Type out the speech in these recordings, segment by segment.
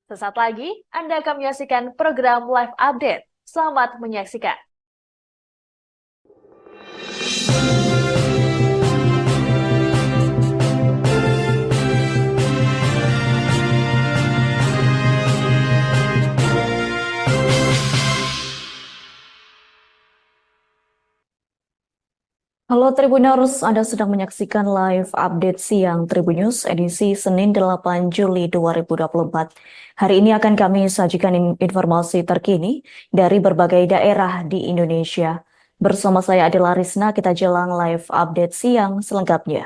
Sesaat lagi, Anda akan menyaksikan program Live Update. Selamat menyaksikan. Halo Tribuners, Anda sedang menyaksikan live update siang Tribunnews edisi Senin 8 Juli 2024. Hari ini akan kami sajikan informasi terkini dari berbagai daerah di Indonesia. Bersama saya Adela Risna, kita jelang live update siang selengkapnya.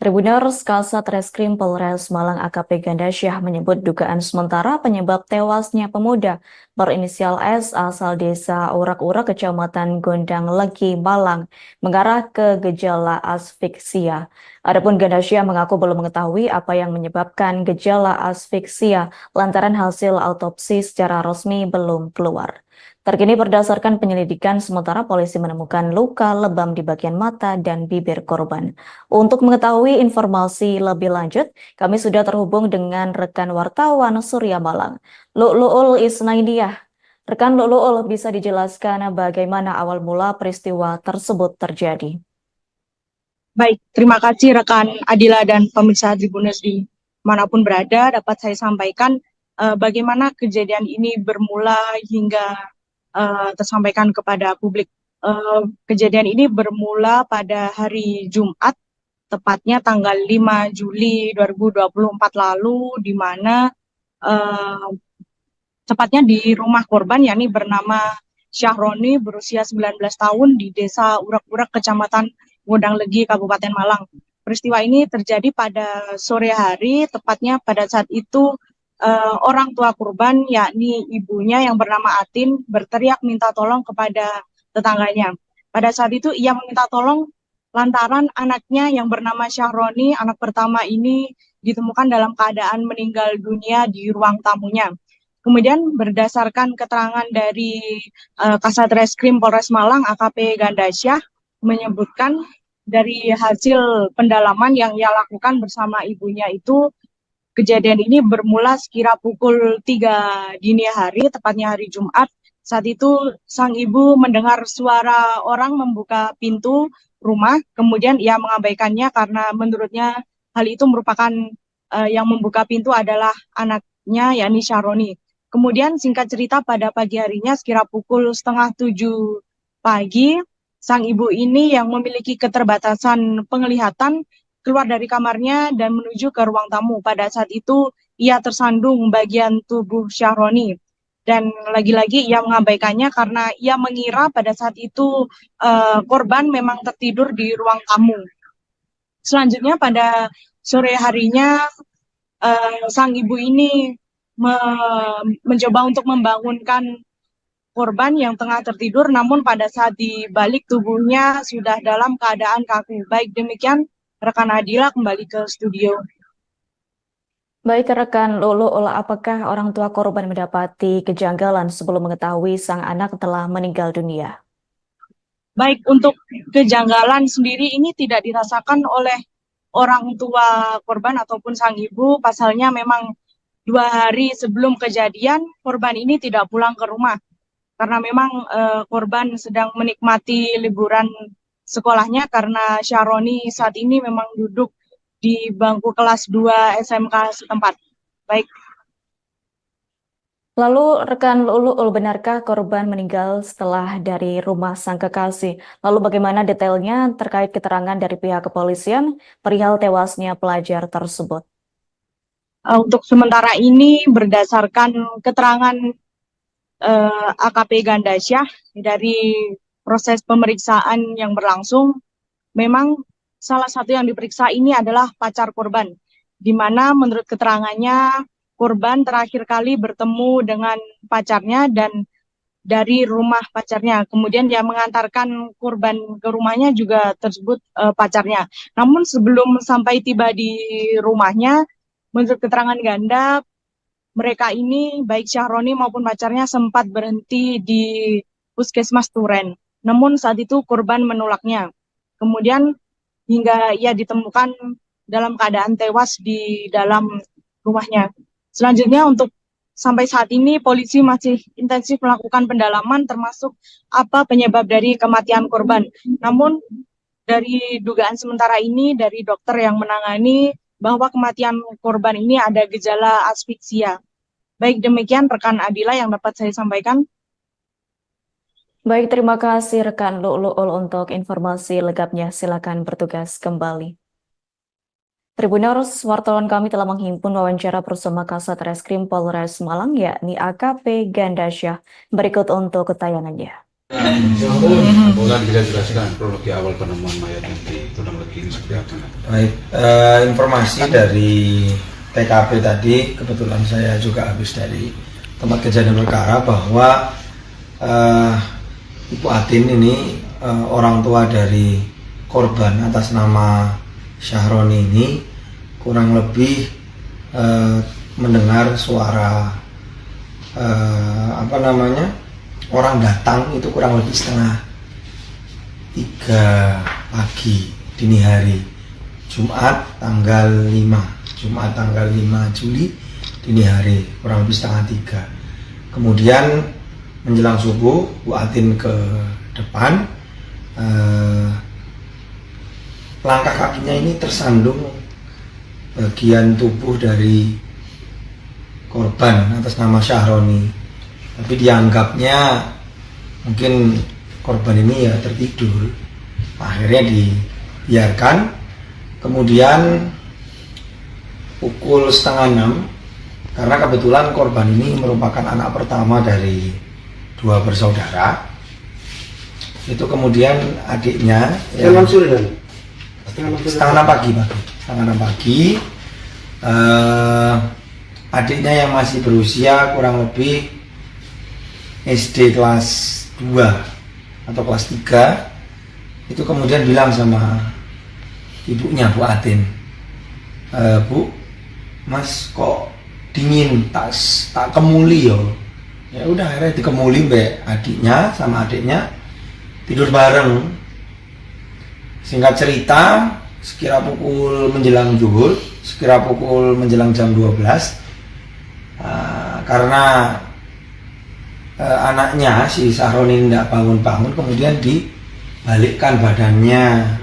Tribuners Kasat Reskrim Polres Malang AKP Gandasyah menyebut dugaan sementara penyebab tewasnya pemuda berinisial S asal desa Urak-Urak Kecamatan Gondang Legi, Malang mengarah ke gejala asfiksia. Adapun Gandasyah mengaku belum mengetahui apa yang menyebabkan gejala asfiksia lantaran hasil autopsi secara resmi belum keluar. Terkini berdasarkan penyelidikan sementara polisi menemukan luka lebam di bagian mata dan bibir korban. Untuk mengetahui informasi lebih lanjut, kami sudah terhubung dengan rekan wartawan Surya Malang, Lu'lu'ul Isnaindiah. Rekan Lu'lu'ul, bisa dijelaskan bagaimana awal mula peristiwa tersebut terjadi? Baik, terima kasih rekan Adila dan pemirsa Tribunnews di manapun berada. Dapat saya sampaikan bagaimana kejadian ini bermula hingga tersampaikan kepada publik. Kejadian ini bermula pada hari Jumat, tepatnya tanggal 5 Juli 2024 lalu, di mana tepatnya di rumah korban, yakni bernama Syahroni, berusia 19 tahun di desa Urak-Urak, Kecamatan Gondang Legi, Kabupaten Malang. Peristiwa ini terjadi pada sore hari, tepatnya pada saat itu orang tua korban, yakni ibunya yang bernama Atin, berteriak minta tolong kepada tetangganya. Pada saat itu ia meminta tolong lantaran anaknya yang bernama Syahroni, anak pertama ini ditemukan dalam keadaan meninggal dunia di ruang tamunya. Kemudian berdasarkan keterangan dari Kasat Reskrim Polres Malang AKP Gandasyah menyebutkan dari hasil pendalaman yang ia lakukan bersama ibunya itu, kejadian ini bermula sekira pukul 3 dini hari, tepatnya hari Jumat. Saat itu sang ibu mendengar suara orang membuka pintu rumah, kemudian ia mengabaikannya karena menurutnya hal itu merupakan yang membuka pintu adalah anaknya, yakni Syahroni. Kemudian singkat cerita pada pagi harinya sekira pukul setengah 7 pagi, sang ibu ini yang memiliki keterbatasan penglihatan keluar dari kamarnya dan menuju ke ruang tamu. Pada saat itu ia tersandung bagian tubuh Syahroni. Dan lagi-lagi ia mengabaikannya karena ia mengira pada saat itu korban memang tertidur di ruang tamu. Selanjutnya pada sore harinya sang ibu ini mencoba untuk membangunkan korban yang tengah tertidur, namun pada saat dibalik tubuhnya sudah dalam keadaan kaku. Baik demikian, rekan Adila kembali ke studio. Baik rekan Lu'lu'ul, apakah orang tua korban mendapati kejanggalan sebelum mengetahui sang anak telah meninggal dunia? Baik, untuk kejanggalan sendiri ini tidak dirasakan oleh orang tua korban ataupun sang ibu. Pasalnya memang 2 hari sebelum kejadian, korban ini tidak pulang ke rumah. Karena memang korban sedang menikmati liburan sekolahnya karena Syahroni saat ini memang duduk di bangku kelas 2 SMK setempat. Baik. Lalu rekan Lu'lu'ul, benarkah korban meninggal setelah dari rumah sang kekasih? Lalu bagaimana detailnya terkait keterangan dari pihak kepolisian perihal tewasnya pelajar tersebut? Untuk sementara ini berdasarkan keterangan AKP Gandasyah dari proses pemeriksaan yang berlangsung, memang salah satu yang diperiksa ini adalah pacar korban, di mana menurut keterangannya korban terakhir kali bertemu dengan pacarnya dan dari rumah pacarnya. Kemudian dia mengantarkan korban ke rumahnya juga tersebut pacarnya. Namun sebelum sampai tiba di rumahnya, menurut keterangan ganda, mereka ini baik Syahroni maupun pacarnya sempat berhenti di Puskesmas Turen. Namun saat itu korban menolaknya. Kemudian hingga ia ditemukan dalam keadaan tewas di dalam rumahnya. Selanjutnya untuk sampai saat ini polisi masih intensif melakukan pendalaman termasuk apa penyebab dari kematian korban. Namun dari dugaan sementara ini dari dokter yang menangani bahwa kematian korban ini ada gejala asfiksia. Baik demikian rekan Adila yang dapat saya sampaikan. Baik, terima kasih rekan Lu'lu'ul untuk informasi lengkapnya. Silakan bertugas kembali. Tribuners, wartawan kami telah menghimpun wawancara bersama Kasat Reskrim Polres Malang, yakni AKP Gandasyah. Berikut untuk ketayangannya. Boleh bisa jelaskan kronologi awal penemuan mayat yang di Tunang Legi ini seperti apa? Baik, informasi dari TKP tadi, kebetulan saya juga habis dari tempat kejadian perkara bahwa Ibu Atin ini orang tua dari korban atas nama Syahroni ini kurang lebih mendengar suara orang datang itu kurang lebih setengah 3 pagi dini hari Jumat tanggal 5 Juli dini hari kurang lebih setengah 3. Kemudian menjelang subuh Bu Atin ke depan, langkah kakinya ini tersandung bagian tubuh dari korban atas nama Syahroni, tapi dianggapnya mungkin korban ini ya tertidur, akhirnya dibiarkan. Kemudian pukul 5:30, karena kebetulan korban ini merupakan anak pertama dari 2 bersaudara, itu kemudian adiknya setengah 6 pagi, adiknya yang masih berusia kurang lebih SD kelas 2 atau kelas 3 itu kemudian bilang sama ibunya Bu Atin, Bu, Mas kok dingin, tak kemuli yo. Ya udah, akhirnya dikemuli mbak adiknya sama adiknya tidur bareng. Singkat cerita, sekira pukul menjelang zuhur, sekira pukul menjelang jam 12, karena anaknya si Syahroni tidak bangun-bangun, kemudian dibalikkan badannya.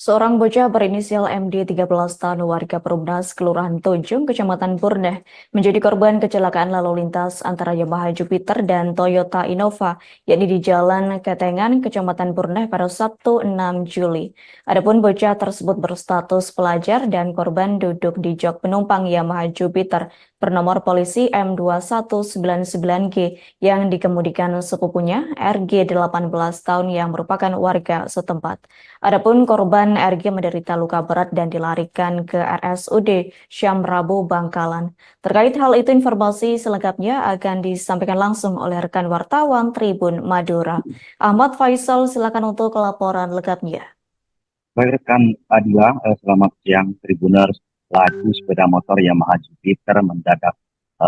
Seorang bocah berinisial MD 13 tahun warga Perumnas, Kelurahan Tunjung, Kecamatan Burneh, menjadi korban kecelakaan lalu lintas antara Yamaha Jupiter dan Toyota Innova, yakni di Jalan Ketengan, Kecamatan Burneh pada Sabtu 6 Juli. Adapun bocah tersebut berstatus pelajar dan korban duduk di jok penumpang Yamaha Jupiter bernomor polisi M2199G yang dikemudikan sepupunya RG 18 tahun yang merupakan warga setempat. Adapun korban RG menderita luka berat dan dilarikan ke RSUD Syam Rabu Bangkalan. Terkait hal itu, informasi selengkapnya akan disampaikan langsung oleh rekan wartawan Tribun Madura. Ahmad Faisal, silakan untuk laporan lengkapnya. Baik rekan Adila, selamat siang Tribuners. Laju sepeda motor Yamaha Jupiter mendadak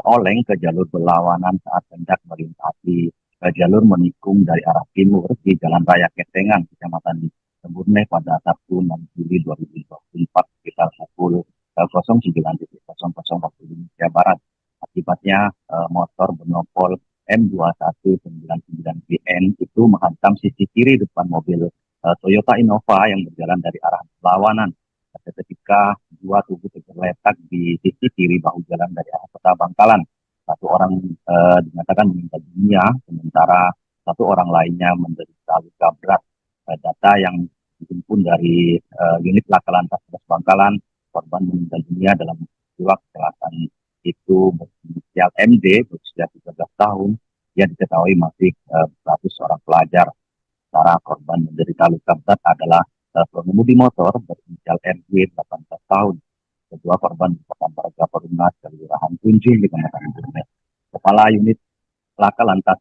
oleng ke jalur berlawanan saat hendak melintasi jalur menikung dari arah timur di Jalan Raya Ketengan, Kecamatan Burneh pada Sabtu 6 Juli 2024 sekitar pukul 09.00 waktu Indonesia Barat. Akibatnya motor bernomor M2199BN itu menghantam sisi kiri depan mobil Toyota Innova yang berjalan dari arah berlawanan. Ketika dua tubuh tergeletak di sisi kiri bahu jalan dari arah kota Bangkalan. Satu orang dinyatakan meninggal dunia, sementara satu orang lainnya menderita luka berat. Data yang dihimpun dari unit Laka Lantas Polres Bangkalan, korban meninggal dunia dalam peristiwa kecelakaan itu berinisial MD berusia 13 tahun. Dia diketahui masih berstatus seorang pelajar. Sementara korban menderita luka berat adalah pengemudi motor berinisial RG 18 tahun. Kedua korban merupakan warga Perumnas Kelurahan Tunjung di Kecamatan Burneh. Kepala Unit Laka Lantas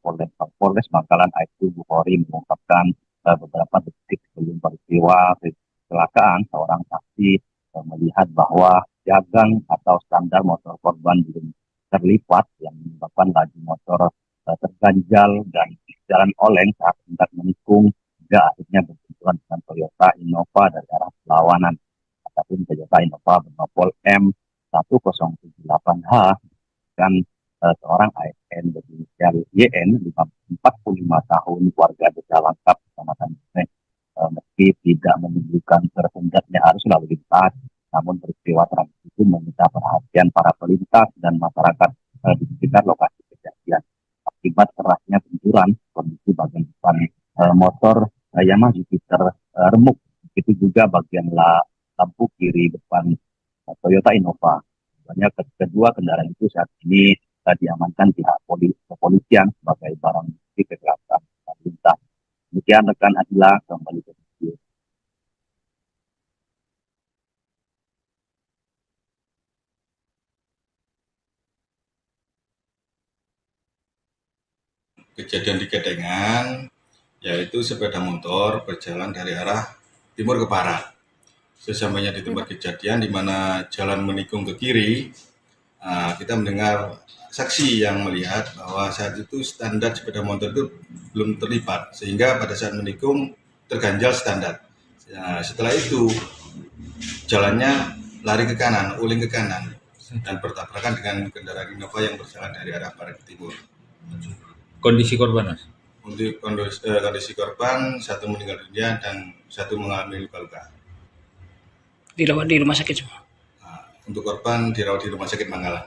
Polres Bangkalan Aibtu Bukhari mengungkapkan beberapa detik sebelum peristiwa kecelakaan, seorang saksi melihat bahwa gagang atau standar motor korban belum terlipat yang menyebabkan laju motor terganjal dan jalan oleng saat hendak menikung hingga akhirnya berbenturan dengan Toyota Innova dari arah berlawanan. Adapun Toyota Innova bernomor 1078H dan seorang ASN berinisial YN 45 tahun warga desa Langkap Kecamatan Bone. Meski tidak menunjukkan tersendatnya arus lalu lintas, namun peristiwa tragis itu menyita perhatian para pelintas dan masyarakat di sekitar lokasi kejadian. Akibat kerasnya benturan, kondisi bagian depan motor Yamaha Jupiter remuk. Begitu juga bagian lampu kiri depan Toyota Innova. Sebenarnya kedua kendaraan itu saat ini diamankan pihak kepolisian sebagai barang bukti kecelakaan lalu lintas. Demikian rekan Adila, kembali ke studio. Kejadian di Kedengan, yaitu sepeda motor berjalan dari arah timur ke barat. Sesampainya di tempat kejadian, di mana jalan menikung ke kiri, kita mendengar saksi yang melihat bahwa saat itu standar sepeda motor itu belum terlibat, sehingga pada saat menikung terganjal standar. Setelah itu jalannya lari ke kanan, uling ke kanan, dan bertabrakan dengan kendaraan Innova yang berjalan dari arah barat ke timur. Kondisi korban, Mas? Untuk kondisi korban, satu meninggal dunia dan satu mengalami luka-luka. Dirawat di rumah sakit semua. Untuk korban dirawat di Rumah Sakit Manggalan.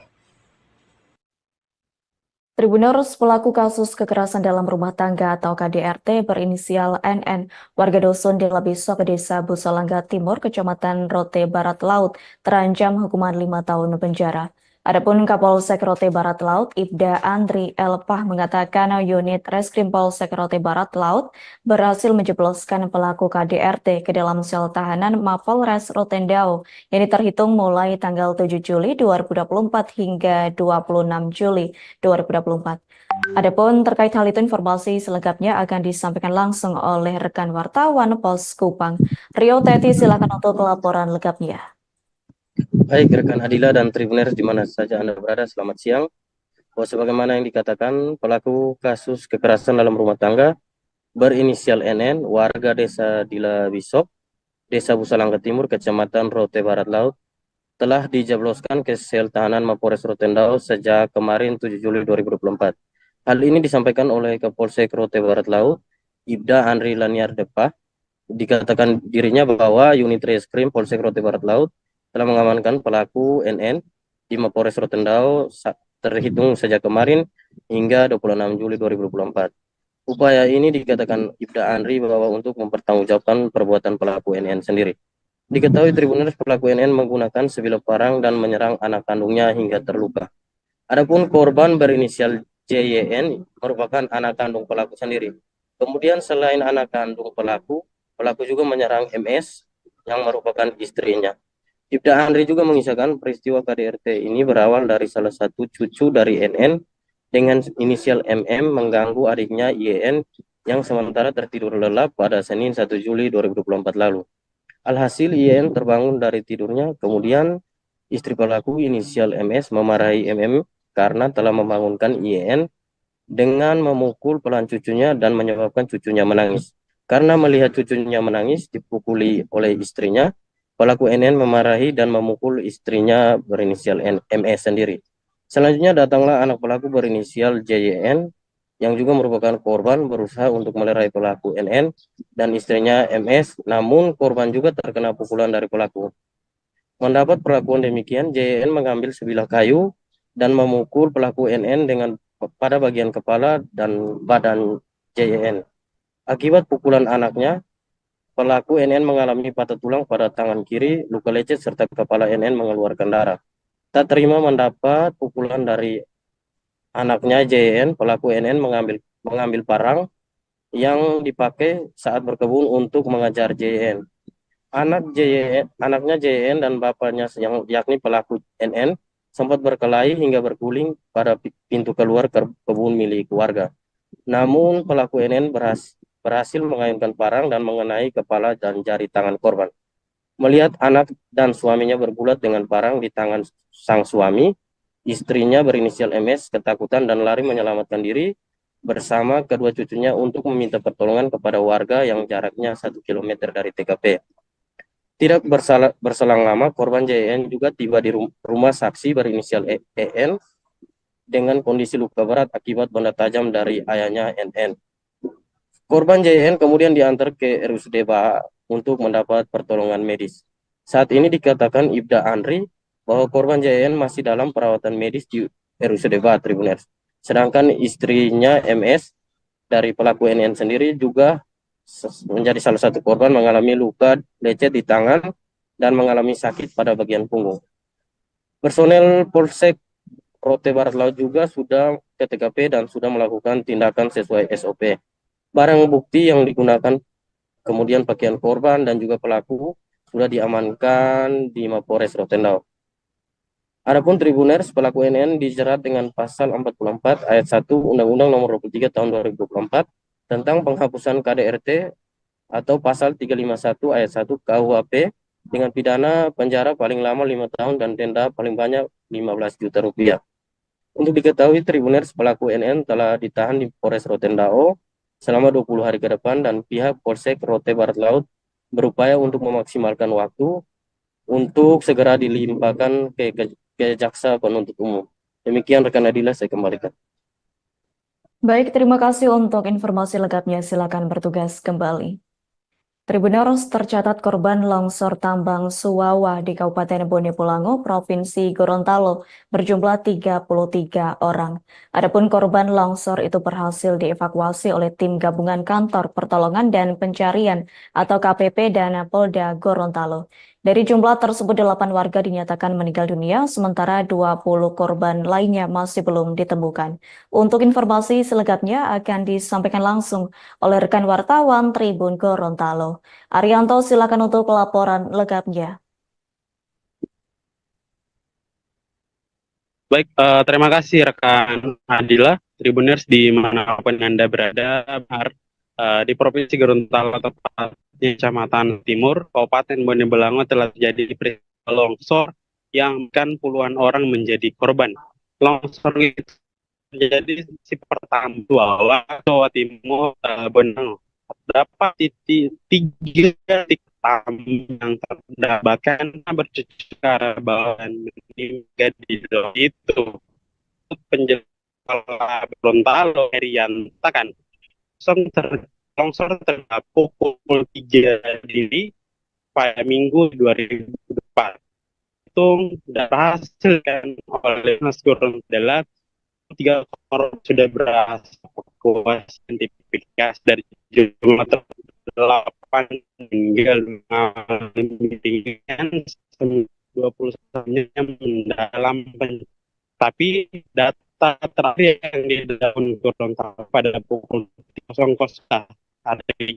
Tribuners, pelaku kasus kekerasan dalam rumah tangga atau KDRT berinisial NN, warga dusun Dela Bisok, Desa Busolangga Timur, Kecamatan Rote Barat Laut, terancam hukuman 5 tahun penjara. Adapun Kapolsek Rote Barat Laut, Ibda Andri Elpah mengatakan unit Reskrim Polsek Rote Barat Laut berhasil menjebloskan pelaku KDRT ke dalam sel tahanan Mapolres Rotendao yang terhitung mulai tanggal 7 Juli 2024 hingga 26 Juli 2024. Adapun terkait hal itu informasi selengkapnya akan disampaikan langsung oleh rekan wartawan Pos Kupang. Rio Teti, silakan untuk laporan lengkapnya. Baik, rekan Adila dan Tribuners di mana saja Anda berada, selamat siang. Sebagaimana yang dikatakan, pelaku kasus kekerasan dalam rumah tangga berinisial NN, warga Desa Dila Bisok, Desa Busolangga Timur, Kecamatan Rote Barat Laut, telah dijebloskan ke sel tahanan Mapolres Rotendao sejak kemarin 7 Juli 2024. Hal ini disampaikan oleh Kapolsek Rote Barat Laut, Ibda Andri Laniar Depah. Dikatakan dirinya bahwa unit Reskrim Polsek Rote Barat Laut telah mengamankan pelaku NN di Mapolres Rotendao terhitung sejak kemarin hingga 26 Juli 2024. Upaya ini dikatakan Ibda Andri bahwa untuk mempertanggungjawabkan perbuatan pelaku NN sendiri. Diketahui Tribuners, pelaku NN menggunakan sebilah parang dan menyerang anak kandungnya hingga terluka. Adapun korban berinisial JYN merupakan anak kandung pelaku sendiri. Kemudian selain anak kandung pelaku juga menyerang MS yang merupakan istrinya. Ibda Andri juga mengisahkan peristiwa KDRT ini berawal dari salah satu cucu dari NN dengan inisial MM mengganggu adiknya YN yang sementara tertidur lelap pada Senin 1 Juli 2024 lalu. Alhasil YN terbangun dari tidurnya, kemudian istri pelaku inisial MS memarahi MM karena telah membangunkan YN dengan memukul pelan cucunya dan menyebabkan cucunya menangis. Karena melihat cucunya menangis dipukuli oleh istrinya, pelaku NN memarahi dan memukul istrinya berinisial MS sendiri. Selanjutnya datanglah anak pelaku berinisial JYN yang juga merupakan korban berusaha untuk melerai pelaku NN dan istrinya MS, namun korban juga terkena pukulan dari pelaku. Mendapat perlakuan demikian, JYN mengambil sebilah kayu dan memukul pelaku NN dengan pada bagian kepala dan badan JYN. Akibat pukulan anaknya, pelaku NN mengalami patah tulang pada tangan kiri, luka lecet, serta kepala NN mengeluarkan darah. Tak terima mendapat pukulan dari anaknya JN, pelaku NN mengambil parang yang dipakai saat berkebun untuk mengajar JN. Anaknya JN dan bapaknya yakni pelaku NN sempat berkelahi hingga berguling pada pintu keluar kebun milik warga. Namun pelaku NN berhasil mengayunkan parang dan mengenai kepala dan jari tangan korban. Melihat anak dan suaminya bergulat dengan parang di tangan sang suami, istrinya berinisial MS ketakutan dan lari menyelamatkan diri bersama kedua cucunya untuk meminta pertolongan kepada warga yang jaraknya 1 km dari TKP. Tidak berselang lama, korban JN juga tiba di rumah saksi berinisial EN dengan kondisi luka berat akibat benda tajam dari ayahnya NN. Korban JN kemudian diantar ke RSUD Baha untuk mendapat pertolongan medis. Saat ini dikatakan Ibda Andri bahwa korban JN masih dalam perawatan medis di RSUD Baha, Tribuners. Sedangkan istrinya MS dari pelaku NN sendiri juga menjadi salah satu korban mengalami luka lecet di tangan dan mengalami sakit pada bagian punggung. Personel Polsek Rote Barat Laut juga sudah ke TKP dan sudah melakukan tindakan sesuai SOP. Barang bukti yang digunakan, kemudian pakaian korban dan juga pelaku sudah diamankan di Mapores Rotendao. Adapun Tribuners, pelaku NN dijerat dengan pasal 44 ayat 1 Undang-Undang Nomor 23 Tahun 2024 tentang penghapusan KDRT atau pasal 351 ayat 1 KUHP dengan pidana penjara paling lama 5 tahun dan denda paling banyak 15 juta rupiah. Untuk diketahui, Tribuners, pelaku NN telah ditahan di Polres Rotendao selama 20 hari ke depan dan pihak Polsek Rote Barat Laut berupaya untuk memaksimalkan waktu untuk segera dilimpahkan ke jaksa penuntut umum. Demikian rekan Adila, saya kembalikan. Baik, terima kasih untuk informasi lengkapnya. Silakan bertugas kembali. Tribuners, tercatat korban longsor tambang Suwawa di Kabupaten Bone Bolango, Provinsi Gorontalo berjumlah 33 orang. Adapun korban longsor itu berhasil dievakuasi oleh tim gabungan Kantor Pertolongan dan Pencarian atau KPP dan Polda Gorontalo. Dari jumlah tersebut 8 warga dinyatakan meninggal dunia, sementara 20 korban lainnya masih belum ditemukan. Untuk informasi selengkapnya akan disampaikan langsung oleh rekan wartawan Tribun Gorontalo. Arianto, silakan untuk laporan lengkapnya. Baik, terima kasih rekan Adila, Tribuners di manapun Anda berada, di Provinsi Gorontalo, tepatnya Kecamatan Timur, Kabupaten Bone Bolango telah terjadi peristiwa longsor yang kan puluhan orang menjadi korban. Longsor itu terjadi di pertama Jawa Timur, Bonang. Terdapat tiga titik yang terdapatkan bercucuk ke arah bawah dan meninggal di lokasi itu. Penjelaskan Gorontalo Herianta kan longsor terjadi pukul 3 dini pada Minggu 2004. Itu berhasilkan oleh Mas Gorontalo adalah 3 korban sudah berhasil identifikasi dari jumlah 8 meninggal dengan 21 mendalam. Tapi data terakhir yang didapat Gorontalo pada pukul 00 hari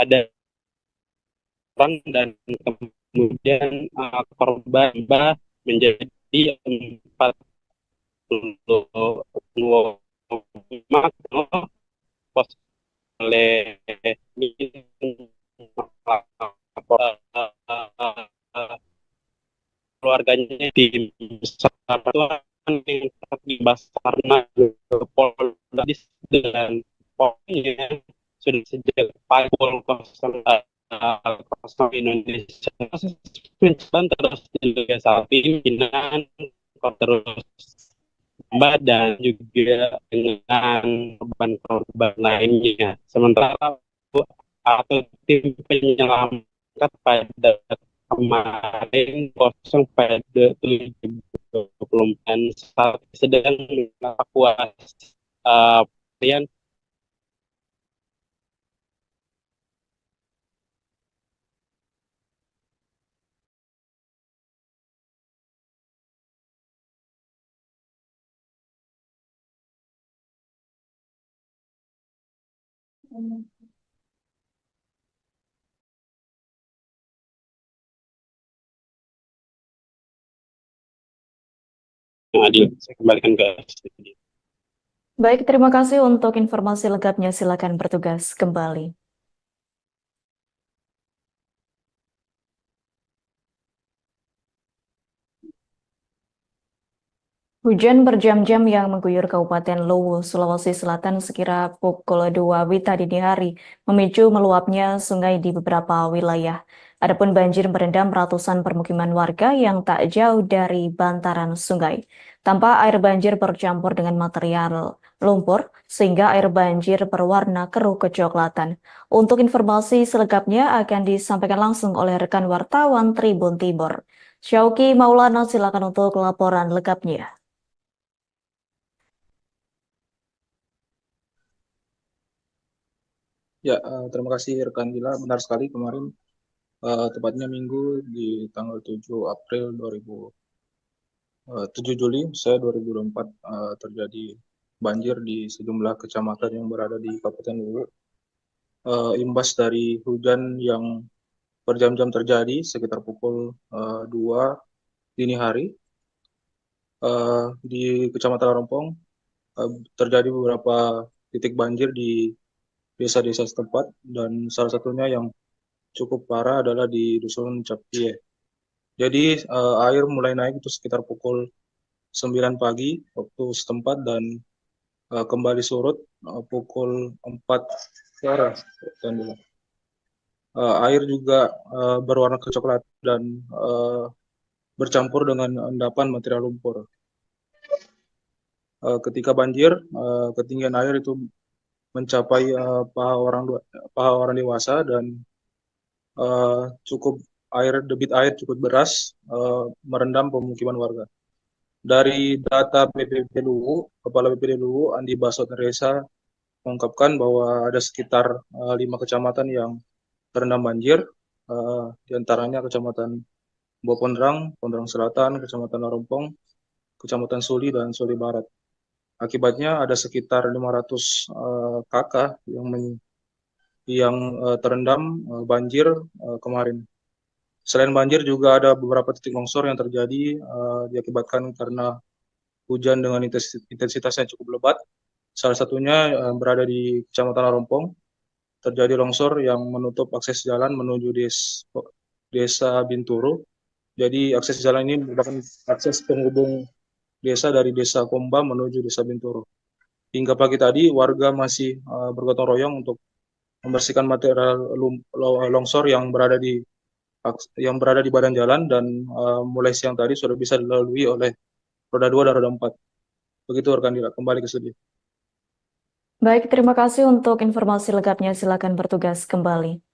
ada orang dan kemudian korban menjadi 45 pos oleh keluarganya tim satuan yang di Basarnas Polda dan pokoknya sudah sejak pukul 00 Indonesia mencoba terus juga saat ini terus dan juga dengan korban lainnya. Sementara atau tim penyelamat pada kemarin kosong pada 7.24 saat sedang mengevakuasi Kemudian yang adil. Saya kembalikan ke studio. Baik, terima kasih untuk informasi lengkapnya. Silakan bertugas kembali. Hujan berjam-jam yang mengguyur Kabupaten Luwu, Sulawesi Selatan sekira pukul 2 WITA dini hari, memicu meluapnya sungai di beberapa wilayah. Adapun banjir merendam ratusan permukiman warga yang tak jauh dari bantaran sungai. Tanpa air banjir bercampur dengan material lumpur, sehingga air banjir berwarna keruh kecoklatan. Untuk informasi selengkapnya akan disampaikan langsung oleh rekan wartawan Tribun Timur. Syauki Maulana, silakan untuk laporan lengkapnya. Ya, terima kasih rekan Gila. Benar sekali kemarin, tepatnya Minggu di tanggal 7 April 7 Juli 2024 terjadi banjir di sejumlah kecamatan yang berada di Kabupaten Luwu. Imbas dari hujan yang berjam-jam terjadi sekitar pukul 2 dini hari di Kecamatan Larompong, terjadi beberapa titik banjir di desa-desa setempat, dan salah satunya yang cukup parah adalah di Dusun Capie. Jadi air mulai naik itu sekitar pukul 9 pagi waktu setempat, dan kembali surut pukul 4 sore. Air juga berwarna kecoklatan dan bercampur dengan endapan material lumpur. Ketika banjir, ketinggian air itu mencapai paha orang dewasa, dan debit air cukup deras merendam pemukiman warga. Dari data BPBD Luwu, Kepala BPBD Luwu Andi Basot Reza mengungkapkan bahwa ada sekitar 5 kecamatan yang terendam banjir, di antaranya Kecamatan Bopondrang, Pondrang Selatan, Kecamatan Larompong, Kecamatan Suli, dan Suli Barat. Akibatnya ada sekitar 500 kakak yang terendam banjir kemarin. Selain banjir juga ada beberapa titik longsor yang terjadi diakibatkan karena hujan dengan intensitas yang cukup lebat. Salah satunya berada di Kecamatan Larompong, terjadi longsor yang menutup akses jalan menuju desa Binturu. Jadi akses jalan ini merupakan akses penghubung desa dari desa Komba menuju desa Binturu. Hingga pagi tadi warga masih bergotong royong untuk membersihkan material longsor yang berada di badan jalan, dan mulai siang tadi sudah bisa dilalui oleh roda 2 dan roda 4. Begitu rekan Dila, kembali ke studio. Baik, terima kasih untuk informasi lengkapnya. Silakan bertugas kembali.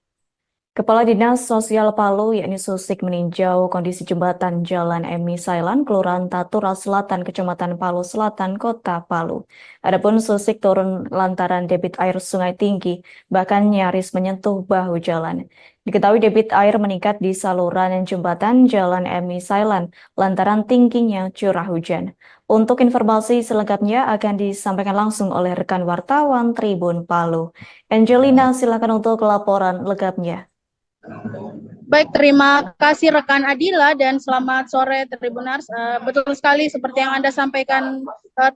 Kepala Dinas Sosial Palu, yakni Susik, meninjau kondisi jembatan Jalan Emi Sailan, Kelurahan Tatura Selatan, Kecamatan Palu Selatan, Kota Palu. Adapun Susik turun lantaran debit air sungai tinggi, bahkan nyaris menyentuh bahu jalan. Diketahui debit air meningkat di saluran jembatan Jalan Emi Sailan lantaran tingginya curah hujan. Untuk informasi selengkapnya akan disampaikan langsung oleh rekan wartawan Tribun Palu. Angelina, silakan untuk laporan lengkapnya. Baik, terima kasih rekan Adila dan selamat sore Tribuners. Betul sekali seperti yang Anda sampaikan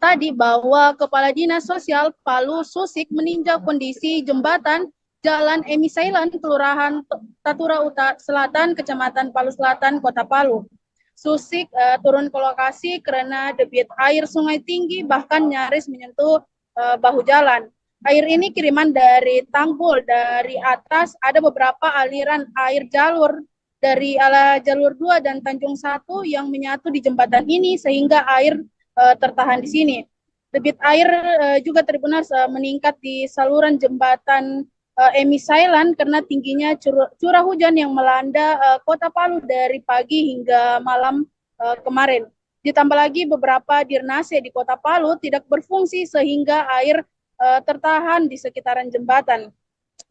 tadi, bahwa Kepala Dinas Sosial Palu Susik meninjau kondisi jembatan Jalan Emi Sailan, Kelurahan Tatura Selatan, Kecamatan Palu Selatan, Kota Palu. Susik turun ke lokasi karena debit air sungai tinggi bahkan nyaris menyentuh bahu jalan. Air ini kiriman dari tanggul, dari atas ada beberapa aliran air jalur dari jalur 2 dan Tanjung 1 yang menyatu di jembatan ini sehingga air tertahan di sini. Debit air juga Tribuners meningkat di saluran jembatan Emi Sailan karena tingginya curah hujan yang melanda Kota Palu dari pagi hingga malam kemarin. Ditambah lagi beberapa dirnase di Kota Palu tidak berfungsi sehingga air tertahan di sekitaran jembatan.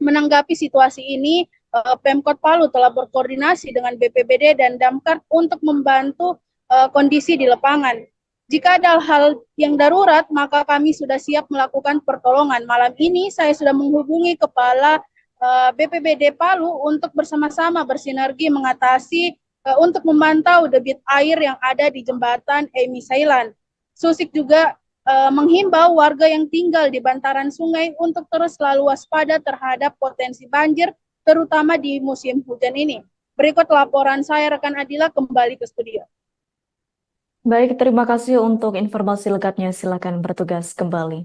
Menanggapi situasi ini, Pemkot Palu telah berkoordinasi dengan BPBD dan Damkar untuk membantu kondisi di lapangan. Jika ada hal yang darurat, maka kami sudah siap melakukan pertolongan. Malam ini saya sudah menghubungi Kepala BPBD Palu untuk bersama-sama bersinergi mengatasi untuk memantau debit air yang ada di jembatan Emi Sailan. Susik juga menghimbau warga yang tinggal di bantaran sungai untuk terus selalu waspada terhadap potensi banjir, terutama di musim hujan ini. Berikut laporan saya, rekan Adila, kembali ke studio. Baik, terima kasih untuk informasi lengkapnya. Silakan bertugas kembali.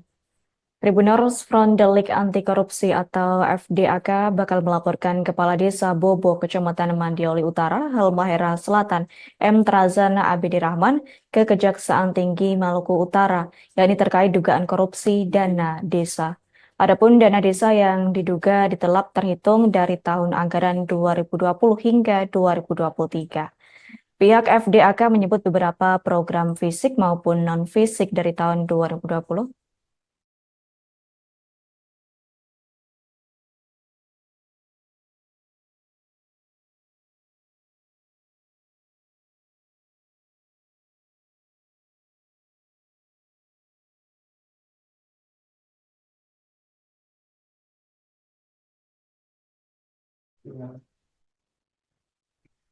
Tribuners Front Delik Anti Korupsi atau FDAK bakal melaporkan Kepala Desa Bobo, Kecamatan Mandioli Utara, Halmahera Selatan, M. Trazana Abidi Rahman ke Kejaksaan Tinggi Maluku Utara, yakni terkait dugaan korupsi dana desa. Adapun dana desa yang diduga ditelap terhitung dari tahun anggaran 2020 hingga 2023. Pihak FDAK menyebut beberapa program fisik maupun non-fisik dari tahun 2020.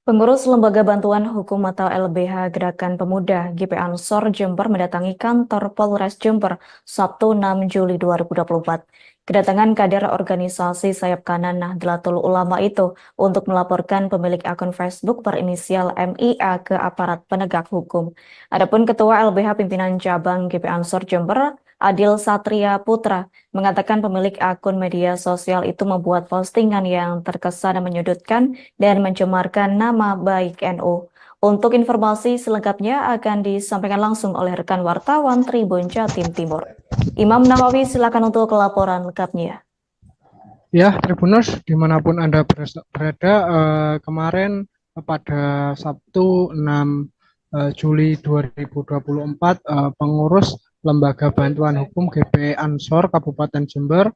Pengurus Lembaga Bantuan Hukum atau LBH Gerakan Pemuda GP Ansor Jember mendatangi kantor Polres Jember Sabtu 6 Juli 2024. Kedatangan kader organisasi sayap kanan Nahdlatul Ulama itu untuk melaporkan pemilik akun Facebook berinisial MIA ke aparat penegak hukum. Adapun Ketua LBH Pimpinan Cabang GP Ansor Jember, Adil Satria Putra, mengatakan pemilik akun media sosial itu membuat postingan yang terkesan menyudutkan dan mencemarkan nama baik NU. Untuk informasi selengkapnya akan disampaikan langsung oleh rekan wartawan Tribun Jatim Timur. Imam Nawawi, silakan untuk laporan lengkapnya. Ya, Tribuners, dimanapun Anda berada, kemarin pada Sabtu 6 Juli 2024, pengurus Lembaga Bantuan Hukum GP Ansor Kabupaten Jember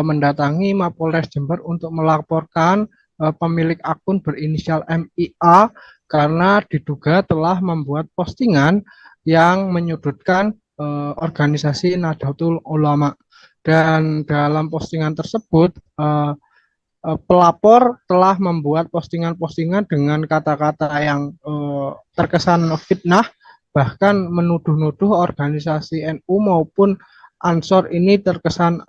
mendatangi Mapolres Jember untuk melaporkan pemilik akun berinisial MIA karena diduga telah membuat postingan yang menyudutkan organisasi Nahdlatul Ulama. Dan dalam postingan tersebut, pelapor telah membuat postingan-postingan dengan kata-kata yang terkesan fitnah, bahkan menuduh-nuduh organisasi NU maupun Ansor ini terkesan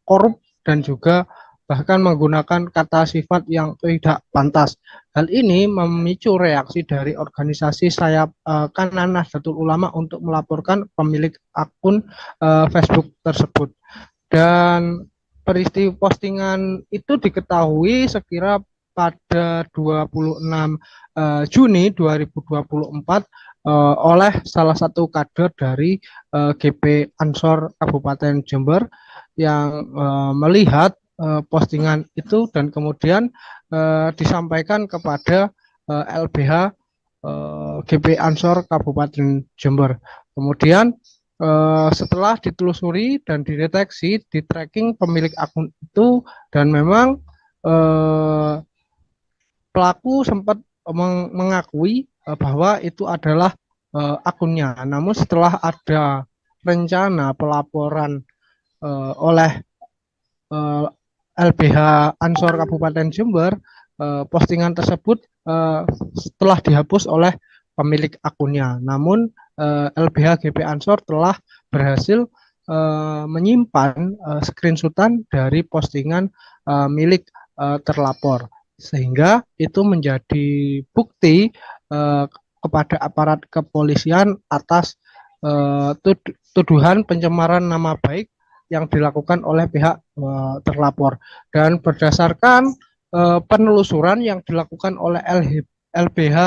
korup dan juga bahkan menggunakan kata sifat yang tidak pantas. Hal ini memicu reaksi dari organisasi sayap kanan Nahdlatul Ulama untuk melaporkan pemilik akun Facebook tersebut. Dan peristiwa postingan itu diketahui sekira pada 26 Juni 2024 oleh salah satu kader dari GP Ansor Kabupaten Jember yang melihat postingan itu dan kemudian disampaikan kepada LBH GP Ansor Kabupaten Jember. Kemudian setelah ditelusuri dan dideteksi, di tracking pemilik akun itu, dan memang pelaku sempat mengakui bahwa itu adalah akunnya. Namun setelah ada rencana pelaporan oleh LBH Ansor Kabupaten Jember, postingan tersebut telah dihapus oleh pemilik akunnya. Namun LBH GP Ansor telah berhasil menyimpan screenshotan dari postingan milik terlapor, sehingga itu menjadi bukti kepada aparat kepolisian atas tuduhan pencemaran nama baik yang dilakukan oleh pihak terlapor. Dan berdasarkan penelusuran yang dilakukan oleh LBH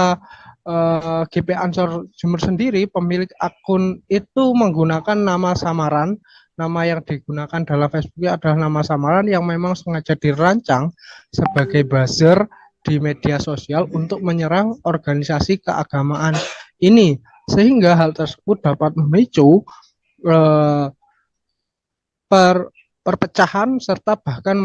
GP Ansor Jember sendiri, pemilik akun itu menggunakan nama samaran. Nama yang digunakan dalam Facebook adalah nama samaran yang memang sengaja dirancang sebagai buzzer di media sosial untuk menyerang organisasi keagamaan ini. sehingga hal tersebut dapat memicu perpecahan serta bahkan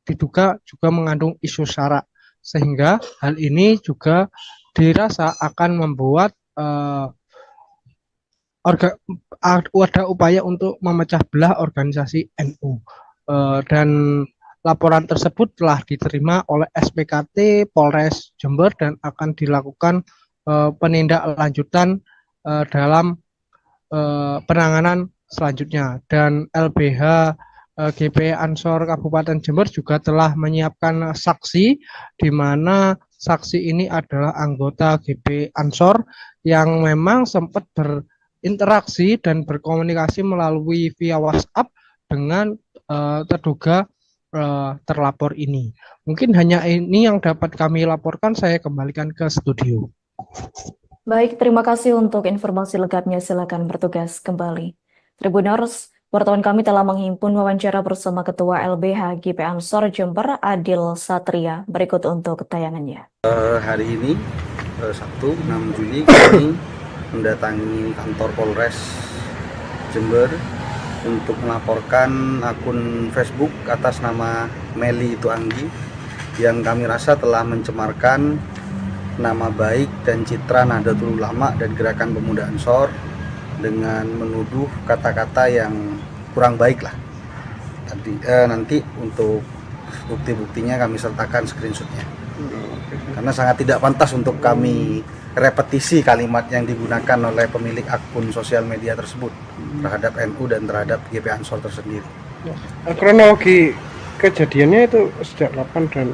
diduga juga mengandung isu sara, sehingga hal ini juga dirasa akan membuat ada upaya untuk memecah belah organisasi NU. Dan laporan tersebut telah diterima oleh SPKT Polres Jember dan akan dilakukan penindaklanjutan dalam penanganan selanjutnya. Dan LBH GP Ansor Kabupaten Jember juga telah menyiapkan saksi, di mana saksi ini adalah anggota GP Ansor yang memang sempat berinteraksi dan berkomunikasi melalui via WhatsApp dengan terduga terlapor ini. Mungkin hanya ini yang dapat kami laporkan, saya kembalikan ke studio. Baik, terima kasih untuk informasi lengkapnya. Silakan bertugas kembali. Tribuners, wartawan kami telah menghimpun wawancara bersama Ketua LBH GP Ansor Jember, Adil Satria. Berikut untuk tayangannya. Hari ini, Sabtu 6 Juli, kami mendatangi kantor Polres Jember untuk melaporkan akun Facebook atas nama Meli Tuanggi yang kami rasa telah mencemarkan nama baik dan citra Nahdlatul Ulama dan Gerakan Pemuda Ansor dengan menuduh kata-kata yang kurang baik lah. Nanti untuk bukti-buktinya kami sertakan screenshotnya, karena sangat tidak pantas untuk kami repetisi kalimat yang digunakan oleh pemilik akun sosial media tersebut terhadap NU dan terhadap GP Ansor tersendiri. Kronologi kejadiannya itu sejak kapan dan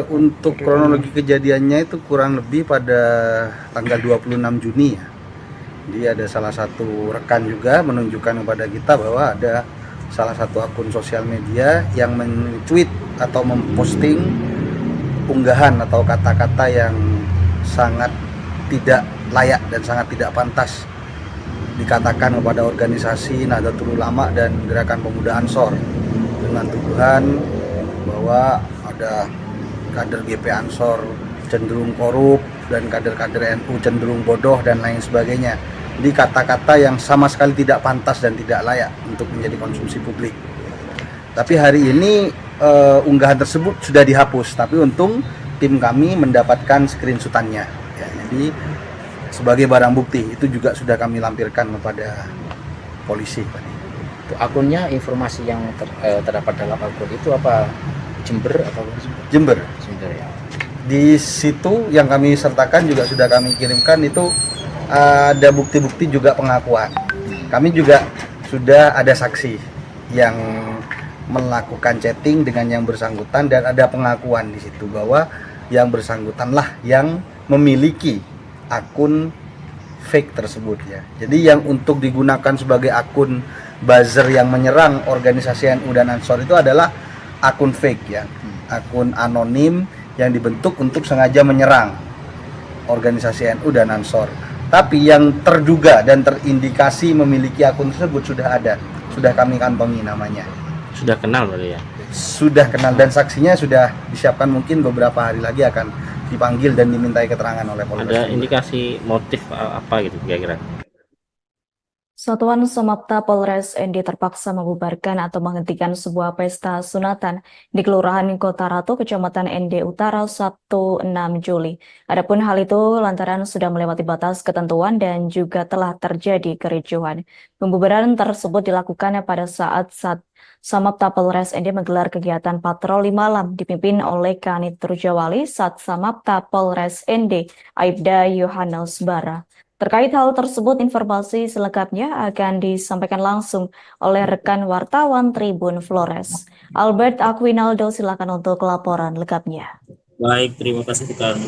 untuk kronologi kejadiannya itu kurang lebih pada tanggal 26 Juni ya. Jadi ada salah satu rekan juga menunjukkan kepada kita bahwa ada salah satu akun sosial media yang men-tweet atau memposting unggahan atau kata-kata yang sangat tidak layak dan sangat tidak pantas dikatakan kepada organisasi Nahdlatul Ulama dan Gerakan Pemuda Ansor, dengan tuduhan bahwa ada kader GP Ansor cenderung korup dan kader-kader NU cenderung bodoh dan lain sebagainya. Jadi kata-kata yang sama sekali tidak pantas dan tidak layak untuk menjadi konsumsi publik. Tapi hari ini unggahan tersebut sudah dihapus, tapi untung tim kami mendapatkan screenshotannya. Ya, jadi sebagai barang bukti itu juga sudah kami lampirkan kepada polisi. Akunnya, informasi yang terdapat dalam akun itu apa? Jember atau Jember. Jember ya. Di situ yang kami sertakan juga sudah kami kirimkan, itu ada bukti-bukti juga pengakuan. Kami juga sudah ada saksi yang melakukan chatting dengan yang bersangkutan dan ada pengakuan di situ bahwa yang bersangkutanlah yang memiliki akun fake tersebut ya. Jadi yang untuk digunakan sebagai akun buzzer yang menyerang organisasi NU dan Ansor itu adalah akun fake ya, akun anonim yang dibentuk untuk sengaja menyerang organisasi NU dan Ansor. Tapi yang terduga dan terindikasi memiliki akun tersebut sudah ada, sudah kami kantongi namanya. Sudah kenal berarti ya? Sudah kenal dan saksinya sudah disiapkan, mungkin beberapa hari lagi akan dipanggil dan dimintai keterangan oleh polisi. Ada indikasi motif apa gitu kira-kira? Satuan Samapta Polres ND terpaksa membubarkan atau menghentikan sebuah pesta sunatan di Kelurahan Kota Ratu, Kecamatan ND Utara, Sabtu 6 Juli. Adapun hal itu lantaran sudah melewati batas ketentuan dan juga telah terjadi kericuhan. Pembubaran tersebut dilakukan pada saat Samapta Polres ND menggelar kegiatan patroli malam dipimpin oleh Kanit Rujawali Sat Samapta Polres ND, Aibda Yohanes Bara. Terkait hal tersebut, informasi selengkapnya akan disampaikan langsung oleh rekan wartawan Tribun Flores. Albert Aquinaldo, silakan untuk laporan lengkapnya. Baik, terima kasih rekan.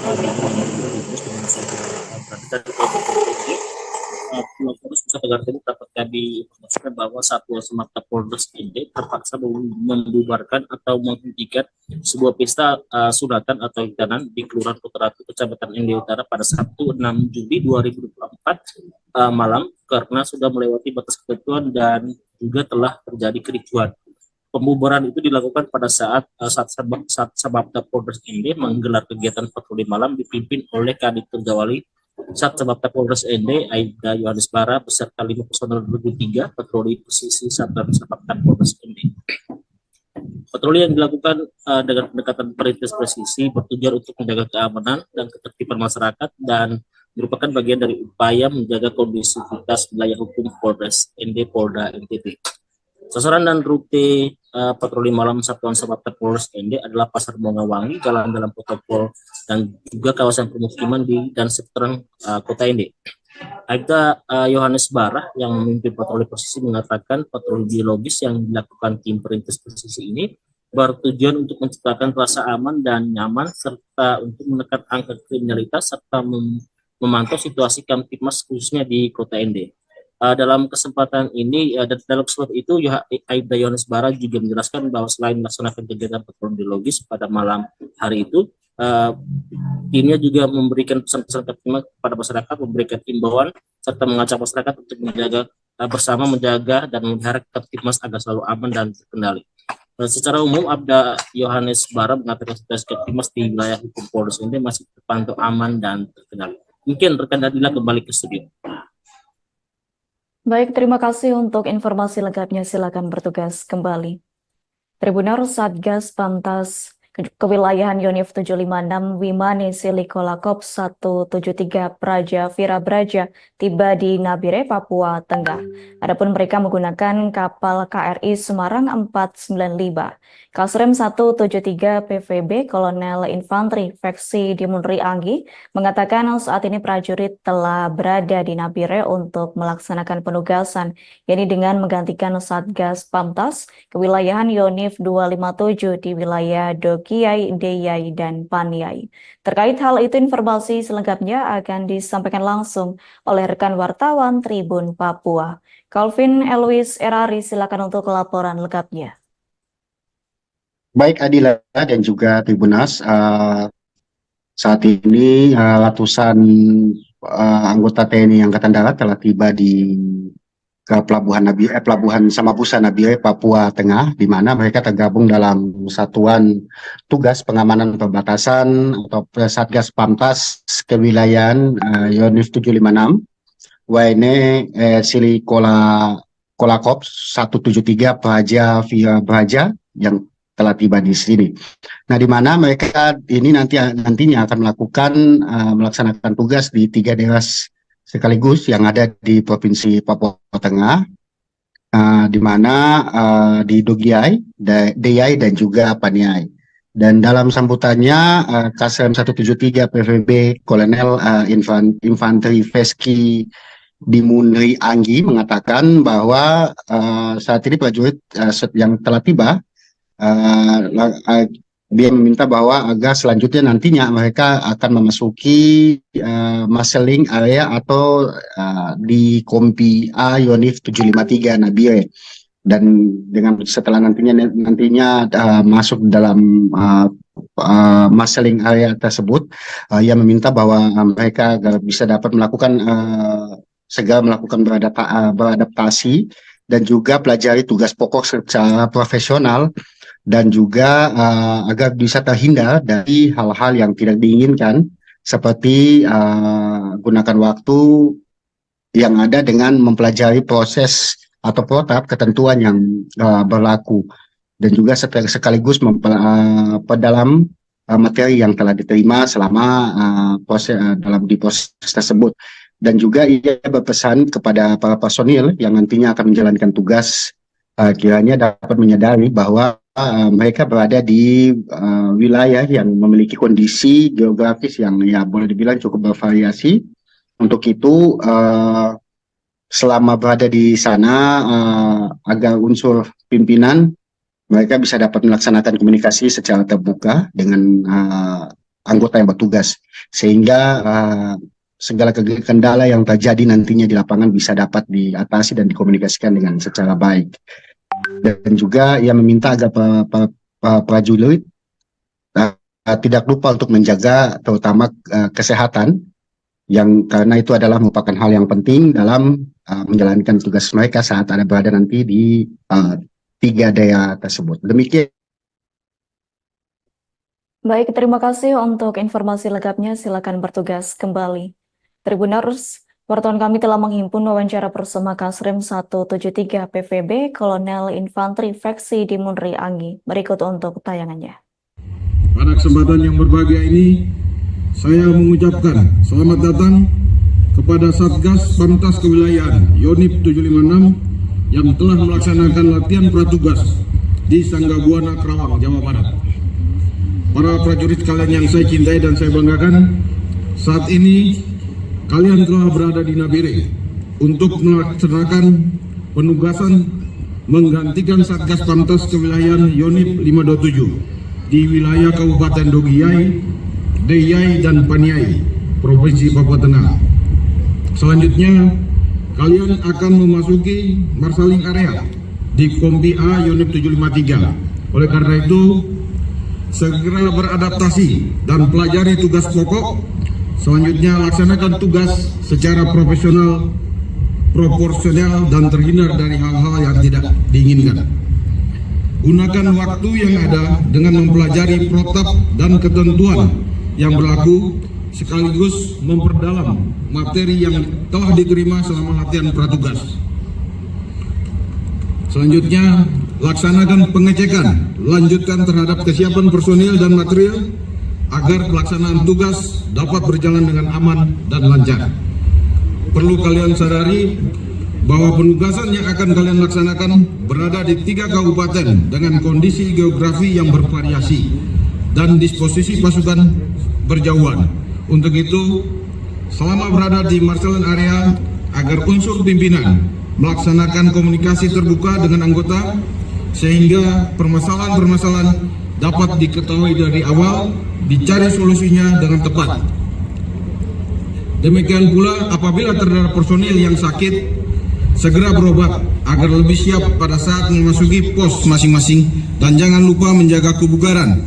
Polres Nusa Tenggara Timur dapat kami informasikan bahwa Satuan Samapta Polres ND terpaksa membubarkan atau menghentikan sebuah pesta sunatan atau hitanan di Kelurahan Kota Ratu, Kecamatan ND Utara pada Sabtu 6 Juli 2024 malam karena sudah melewati batas ketentuan dan juga telah terjadi kericuhan. Pembubaran itu dilakukan pada saat Samapta Polres ND menggelar kegiatan patroli malam dipimpin oleh Kanit Rujawali Sat Sababta Polres ND, Aibda Yohanes Bara beserta 5 personel Regu 3 patroli posisi Satuan Sababta Polres ND. Patroli yang dilakukan dengan pendekatan perintis presisi bertujuan untuk menjaga keamanan dan ketertiban masyarakat dan merupakan bagian dari upaya menjaga kondusivitas wilayah hukum Polres ND Polda NTB. Sasaran dan rute patroli malam Satuan Sababta Polres ND adalah Pasar Bongawangi, jalan dalam protokol, dan juga kawasan permukiman di dan sekitaran kota ND. Aibda Yohanes Bara yang memimpin patroli posisi mengatakan patroli biologis yang dilakukan tim perintis presisi ini bertujuan untuk menciptakan rasa aman dan nyaman serta untuk menekan angka kriminalitas serta memantau situasi Kamtibmas khususnya di kota ND. Dalam kesempatan ini, dalam kesempatan itu, Aibda Yohanes Bara juga menjelaskan bahwa selain melaksanakan kegiatan patroli biologis pada malam hari itu, timnya juga memberikan pesan-pesan kepada masyarakat, memberikan imbauan serta mengajak masyarakat untuk menjaga bersama menjaga dan memelihara Kamtibmas agar selalu aman dan terkendali. Secara umum, Aibda Yohanes Bara mengatakan situasi Kamtibmas di wilayah hukum Polres ND masih terpantau aman dan terkendali. Mungkin rekan Adila kembali ke studio. Baik, terima kasih untuk informasi lengkapnya. Silakan bertugas kembali. Tribuners Satgas Pamtas Kewilayahan Yonif 756 Wimane Silikolakop 173 Praja Vira Braja tiba di Nabire, Papua Tengah. Adapun mereka menggunakan kapal KRI Semarang 495. Kasrem 173 PVB Kolonel Infanteri Veksi Dimunri Anggi mengatakan saat ini prajurit telah berada di Nabire untuk melaksanakan penugasan, yakni dengan menggantikan Satgas Pamtas Kewilayahan Yonif 257 di wilayah Dokiai, Deyai, dan Paniai. Terkait hal itu, informasi selengkapnya akan disampaikan langsung oleh rekan wartawan Tribun Papua. Calvin Elwis Erari, silakan untuk laporan lengkapnya. Baik Adila dan juga Tribunas, saat ini ratusan anggota TNI Angkatan Darat telah tiba di pelabuhan Samabusa Nabire, Papua Tengah, di mana mereka tergabung dalam satuan tugas pengamanan perbatasan atau Satgas Pamtas Kewilayahan Yonif 756 Waene Silikolakop 173 Praja Vira Braja yang telah tiba di sini. Nah, di mana mereka ini nantinya akan melaksanakan tugas di 3 daerah sekaligus yang ada di Provinsi Papua Tengah, di mana di Dogiai, Deyai, dan juga Paniai. Dan dalam sambutannya, Kasrem 173 PVB Kolonel Infanteri Veski Dimunri Anggi mengatakan bahwa saat ini prajurit yang telah tiba, dia meminta bahwa agar selanjutnya nantinya mereka akan memasuki marshalling area atau di Kompi A Yonif 753 Nabire, dan setelah nantinya masuk dalam marshalling area tersebut, ia meminta bahwa mereka agar bisa dapat melakukan segera melakukan beradaptasi dan juga pelajari tugas pokok secara profesional, dan juga agar bisa terhindar dari hal-hal yang tidak diinginkan seperti gunakan waktu yang ada dengan mempelajari proses atau protap ketentuan yang berlaku, dan juga sekaligus memperdalam materi yang telah diterima selama di proses tersebut. Dan juga ia berpesan kepada para personil yang nantinya akan menjalankan tugas kiranya dapat menyadari bahwa mereka berada di wilayah yang memiliki kondisi geografis yang ya boleh dibilang cukup bervariasi. Untuk itu selama berada di sana, agar unsur pimpinan mereka bisa dapat melaksanakan komunikasi secara terbuka dengan anggota yang bertugas, sehingga segala kendala yang terjadi nantinya di lapangan bisa dapat diatasi dan dikomunikasikan dengan secara baik. Dan juga ia meminta agar prajurit tidak lupa untuk menjaga terutama kesehatan, karena itu adalah merupakan hal yang penting dalam menjalankan tugas mereka saat berada nanti di 3 daerah tersebut. Demikian. Baik, terima kasih untuk informasi lengkapnya. Silakan bertugas kembali. Tribuners, wartawan kami telah menghimpun wawancara bersama Kasrim 173 PVB Kolonel Infanteri Veksi Dimunri Anggi. Berikut untuk tayangannya. Pada kesempatan yang berbahagia ini, saya mengucapkan selamat datang kepada Satgas Pamtas Kewilayahan Yonif 756 yang telah melaksanakan latihan pratugas di Sanggabuana, Karawang, Jawa Barat. Para prajurit kalian yang saya cintai dan saya banggakan, saat ini kalian telah berada di Nabire untuk melaksanakan penugasan menggantikan Satgas Pamtas Kewilayahan Yonif 527 di wilayah Kabupaten Dogiyai, Deyai, dan Paniai, Provinsi Papua Tengah. Selanjutnya, kalian akan memasuki marshaling area di Kompi A Yonif 753. Oleh karena itu, segera beradaptasi dan pelajari tugas pokok. Selanjutnya, laksanakan tugas secara profesional, proporsional, dan terhindar dari hal-hal yang tidak diinginkan. Gunakan waktu yang ada dengan mempelajari protap dan ketentuan yang berlaku, sekaligus memperdalam materi yang telah diterima selama latihan pratugas. Selanjutnya, laksanakan pengecekan lanjutan terhadap kesiapan personil dan material agar pelaksanaan tugas dapat berjalan dengan aman dan lancar. Perlu kalian sadari bahwa penugasan yang akan kalian laksanakan berada di 3 kabupaten dengan kondisi geografi yang bervariasi dan disposisi pasukan berjauhan. Untuk itu, selama berada di marshaling area, agar unsur pimpinan melaksanakan komunikasi terbuka dengan anggota sehingga permasalahan-permasalahan dapat diketahui dari awal, dicari solusinya dengan tepat. Demikian pula apabila terdapat personil yang sakit, segera berobat agar lebih siap pada saat memasuki pos masing-masing, dan jangan lupa menjaga kebugaran.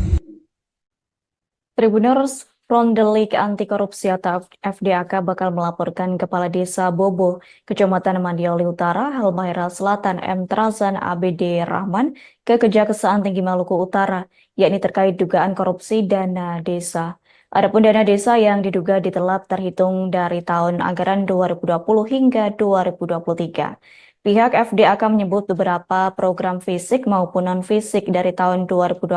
Tribuners, Front Delik Anti Korupsi atau FDAK bakal melaporkan Kepala Desa Bobo, Kecamatan Mandioli Utara, Halmahera Selatan, M. Trazan ABD Rahman ke Kejaksaan Tinggi Maluku Utara, yakni terkait dugaan korupsi dana desa. Adapun dana desa yang diduga ditelap terhitung dari tahun anggaran 2020 hingga 2023. Pihak FDAK menyebut beberapa program fisik maupun non-fisik dari tahun 2020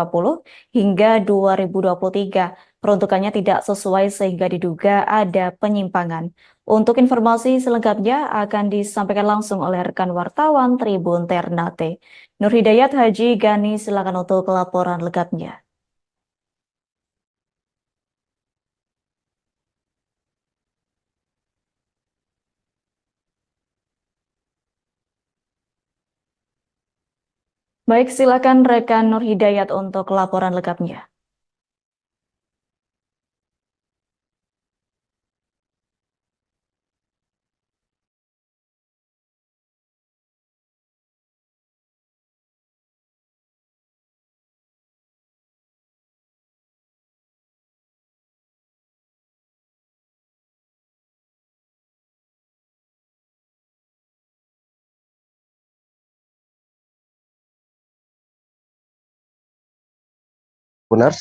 hingga 2023 peruntukannya tidak sesuai sehingga diduga ada penyimpangan. Untuk informasi selengkapnya akan disampaikan langsung oleh rekan wartawan Tribun Ternate. Nur Hidayat Haji Gani, silakan untuk laporan lengkapnya. Baik, silakan rekan Nur Hidayat untuk laporan lengkapnya. Benar,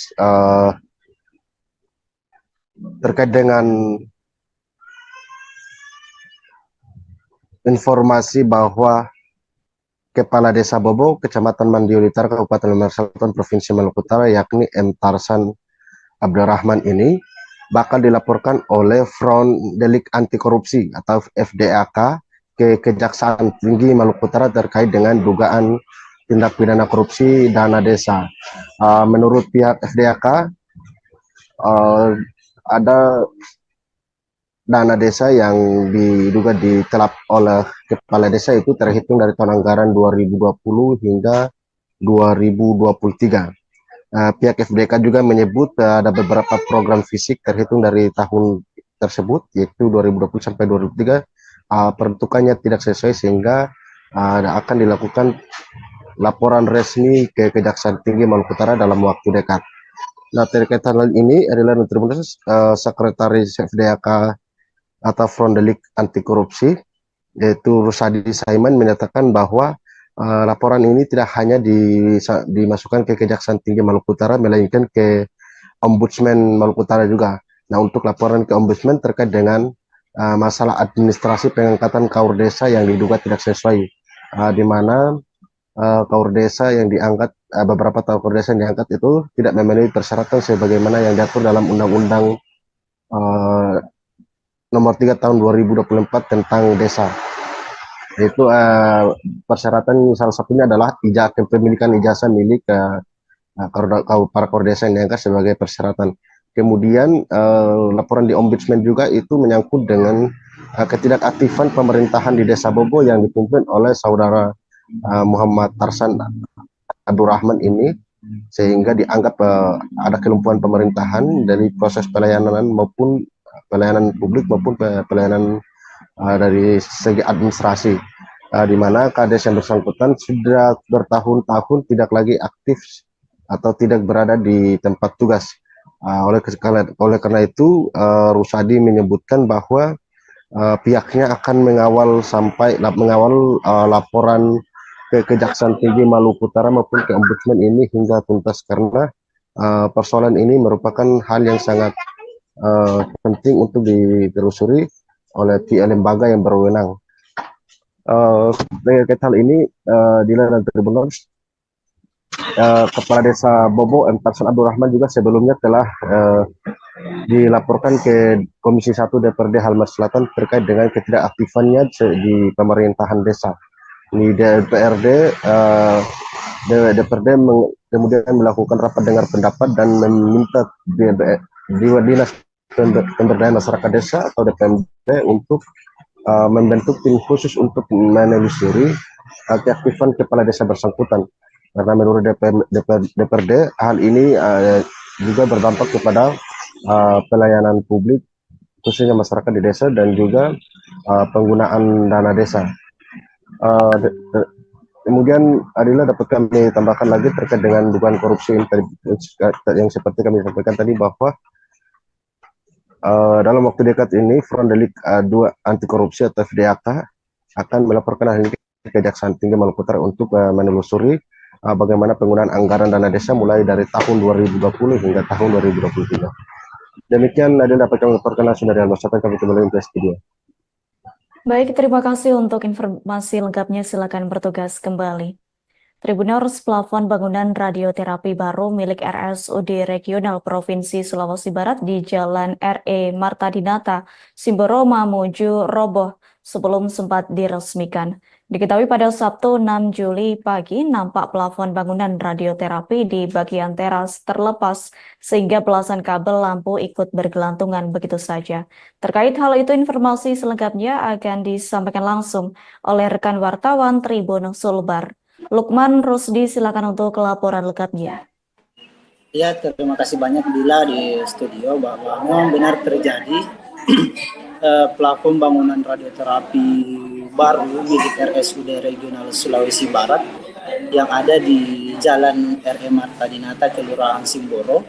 terkait dengan informasi bahwa Kepala Desa Bobo, Kecamatan Mandioli Utara, Kabupaten Halmahera Selatan, Provinsi Maluku Utara, yakni M. Tarzan Abdurrahman ini bakal dilaporkan oleh Front Delik Anti Korupsi atau FDAK ke Kejaksaan Tinggi Maluku Utara terkait dengan dugaan tindak pidana korupsi dana desa. Menurut pihak FDAK, ada dana desa yang diduga ditelap oleh kepala desa itu terhitung dari tahun anggaran 2020 hingga 2023. Pihak FDAK juga menyebut ada beberapa program fisik terhitung dari tahun tersebut, yaitu 2020 sampai 2023, peruntukannya tidak sesuai sehingga akan dilakukan laporan resmi ke Kejaksaan Tinggi Maluku Utara dalam waktu dekat. Nah, terkait hal ini adalah Sekretaris FDAK atau Front Delik Anti Korupsi, yaitu Rusadi Saiman, menyatakan bahwa laporan ini tidak hanya dimasukkan ke Kejaksaan Tinggi Maluku Utara, melainkan ke Ombudsman Maluku Utara juga. Nah, untuk laporan ke Ombudsman terkait dengan masalah administrasi pengangkatan KAUR desa yang diduga tidak sesuai, di mana KAUR desa yang diangkat, beberapa KAUR desa yang diangkat itu tidak memenuhi persyaratan sebagaimana yang diatur dalam Undang-Undang Nomor 3 Tahun 2024 tentang desa. Itu persyaratan salah satunya adalah kepemilikan ijazah milik para KAUR desa yang diangkat sebagai persyaratan. Kemudian laporan di Ombudsman juga itu menyangkut dengan ketidakaktifan pemerintahan di Desa Bobo yang dipimpin oleh saudara Muhammad Tarsan Abdurrahman ini, sehingga dianggap ada kelumpuhan pemerintahan dari proses pelayanan maupun pelayanan publik maupun pelayanan dari segi administrasi, di mana Kades yang bersangkutan sudah bertahun-tahun tidak lagi aktif atau tidak berada di tempat tugas. Oleh karena itu, Rusadi menyebutkan bahwa pihaknya akan mengawal laporan ke Kejaksaan Tinggi Maluku Utara maupun ke Ombudsman ini hingga tuntas, karena persoalan ini merupakan hal yang sangat penting untuk ditelusuri oleh lembaga yang berwenang. Terkait hal ini, Dila dan Tribuners, Kepala Desa Bobo M. Tarsan Abdurrahman juga sebelumnya telah dilaporkan ke Komisi 1 DPRD Halmahera Selatan terkait dengan ketidakaktifannya di pemerintahan desa. Di DPRD kemudian melakukan rapat dengar pendapat dan meminta Dinas Pemberdayaan Masyarakat Desa atau DPMD untuk membentuk tim khusus untuk menelusuri keaktifan kepala desa bersangkutan. Karena menurut DPRD, hal ini juga berdampak kepada pelayanan publik, khususnya masyarakat di desa, dan juga penggunaan dana desa. Kemudian Adila dapat kami tambahkan lagi terkait dengan dugaan korupsi yang seperti kami sampaikan tadi, bahwa dalam waktu dekat ini Front Delik 2 Anti Korupsi atau FDAK akan melaporkan hal ini ke Kejaksaan Tinggi Maluku Utara untuk menelusuri bagaimana penggunaan anggaran dana desa mulai dari tahun 2020 hingga tahun 2023. Demikian Adil dapat kami laporkan langsung dari Halmahera, kami kembali ke studio. Baik, terima kasih untuk informasi lengkapnya. Silakan bertugas kembali. Tribuners, plafon bangunan radioterapi baru milik RSUD Regional Provinsi Sulawesi Barat di Jalan RE Marta Dinata, Simboro, Mamuju, roboh sebelum sempat diresmikan. Diketahui pada Sabtu 6 Juli pagi, nampak plafon bangunan radioterapi di bagian teras terlepas, sehingga belasan kabel lampu ikut bergelantungan begitu saja. Terkait hal itu, informasi selengkapnya akan disampaikan langsung oleh rekan wartawan Tribun Sulbar. Lukman Rusdi, silakan untuk laporan lengkapnya. Ya, terima kasih banyak Dila di studio, bahwa memang benar terjadi plafon bangunan radioterapi baru milik RSUD Regional Sulawesi Barat yang ada di Jalan RE Marta Dinata, Kelurahan Simboro,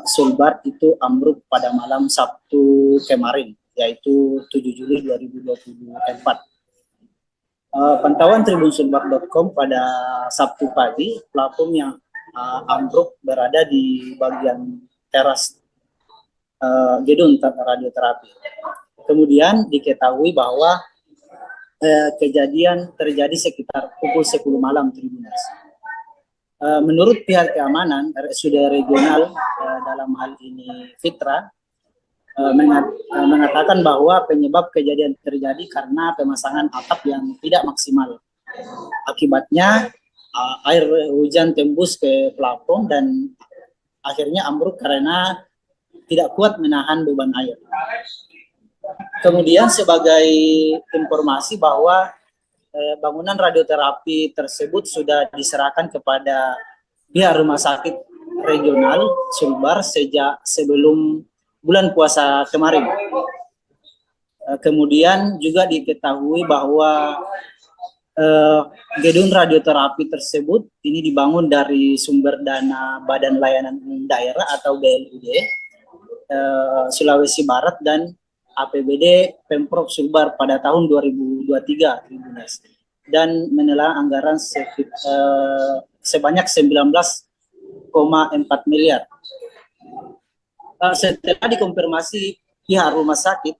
Sulbar, itu ambruk pada malam Sabtu kemarin, yaitu 7 Juli 2024. Pantauan tribunsulbar.com pada Sabtu pagi, plafon yang ambruk berada di bagian teras gedung radioterapi. Kemudian diketahui bahwa kejadian terjadi sekitar pukul 10 malam, Tribuners. Menurut pihak keamanan RSUD regional, dalam hal ini Fitra, mengatakan bahwa penyebab kejadian terjadi karena pemasangan atap yang tidak maksimal. Akibatnya air hujan tembus ke plafon dan akhirnya ambruk karena tidak kuat menahan beban air. Kemudian sebagai informasi bahwa bangunan radioterapi tersebut sudah diserahkan kepada pihak rumah sakit regional Sulbar sejak sebelum bulan puasa kemarin. Kemudian juga diketahui bahwa gedung radioterapi tersebut ini dibangun dari sumber dana Badan Layanan Daerah atau BLUD Sulawesi Barat dan APBD Pemprov Sulbar pada tahun 2023, dan menelan anggaran sebanyak 19,4 miliar. Setelah dikonfirmasi pihak rumah sakit,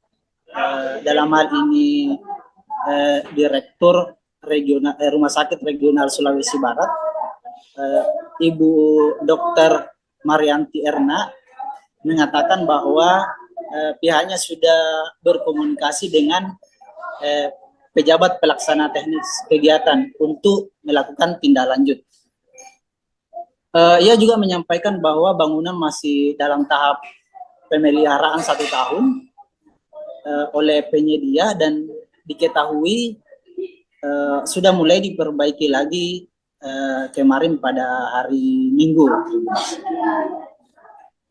dalam hal ini Direktur Rumah Sakit Regional Sulawesi Barat, Ibu Dr. Marianti Erna, mengatakan bahwa pihaknya sudah berkomunikasi dengan pejabat pelaksana teknis kegiatan untuk melakukan tindak lanjut. Ia juga menyampaikan bahwa bangunan masih dalam tahap pemeliharaan 1 tahun oleh penyedia dan diketahui sudah mulai diperbaiki lagi kemarin pada hari Minggu.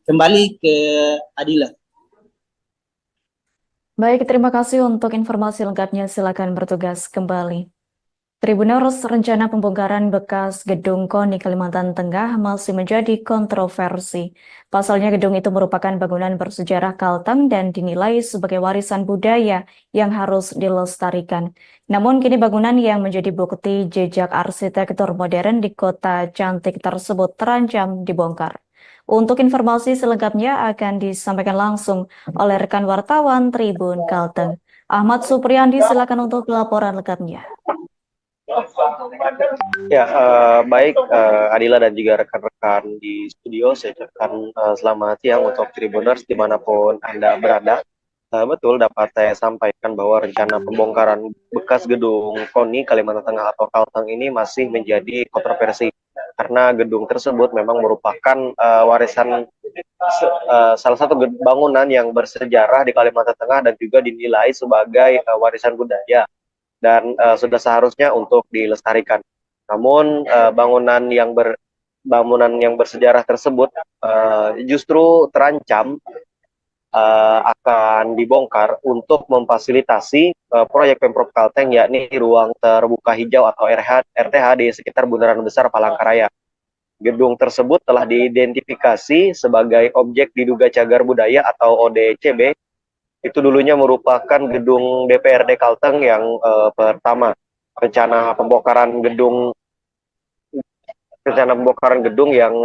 Kembali ke Adila. Baik, terima kasih untuk informasi lengkapnya. Silakan bertugas kembali. Tribuners, rencana pembongkaran bekas gedung KONI Kalimantan Tengah masih menjadi kontroversi. Pasalnya gedung itu merupakan bangunan bersejarah Kalteng dan dinilai sebagai warisan budaya yang harus dilestarikan. Namun kini bangunan yang menjadi bukti jejak arsitektur modern di kota cantik tersebut terancam dibongkar. Untuk informasi selengkapnya akan disampaikan langsung oleh rekan wartawan Tribun Kalteng. Ahmad Supriyandi, silakan untuk laporan lengkapnya. Ya, baik Adila dan juga rekan-rekan di studio, saya ucapkan selamat siang untuk Tribuners dimanapun Anda berada. Betul, dapat saya sampaikan bahwa rencana pembongkaran bekas gedung KONI Kalimantan Tengah atau Kalteng ini masih menjadi kontroversi karena gedung tersebut memang merupakan warisan salah satu bangunan yang bersejarah di Kalimantan Tengah dan juga dinilai sebagai warisan budaya dan sudah seharusnya untuk dilestarikan. Namun bangunan yang bersejarah tersebut justru terancam akan dibongkar untuk memfasilitasi proyek Pemprov Kalteng, yakni ruang terbuka hijau atau RTH di sekitar Bundaran Besar Palangkaraya. Gedung tersebut telah diidentifikasi sebagai objek diduga cagar budaya atau ODCB. Itu dulunya merupakan gedung DPRD Kalteng yang pertama. Rencana pembongkaran gedung yang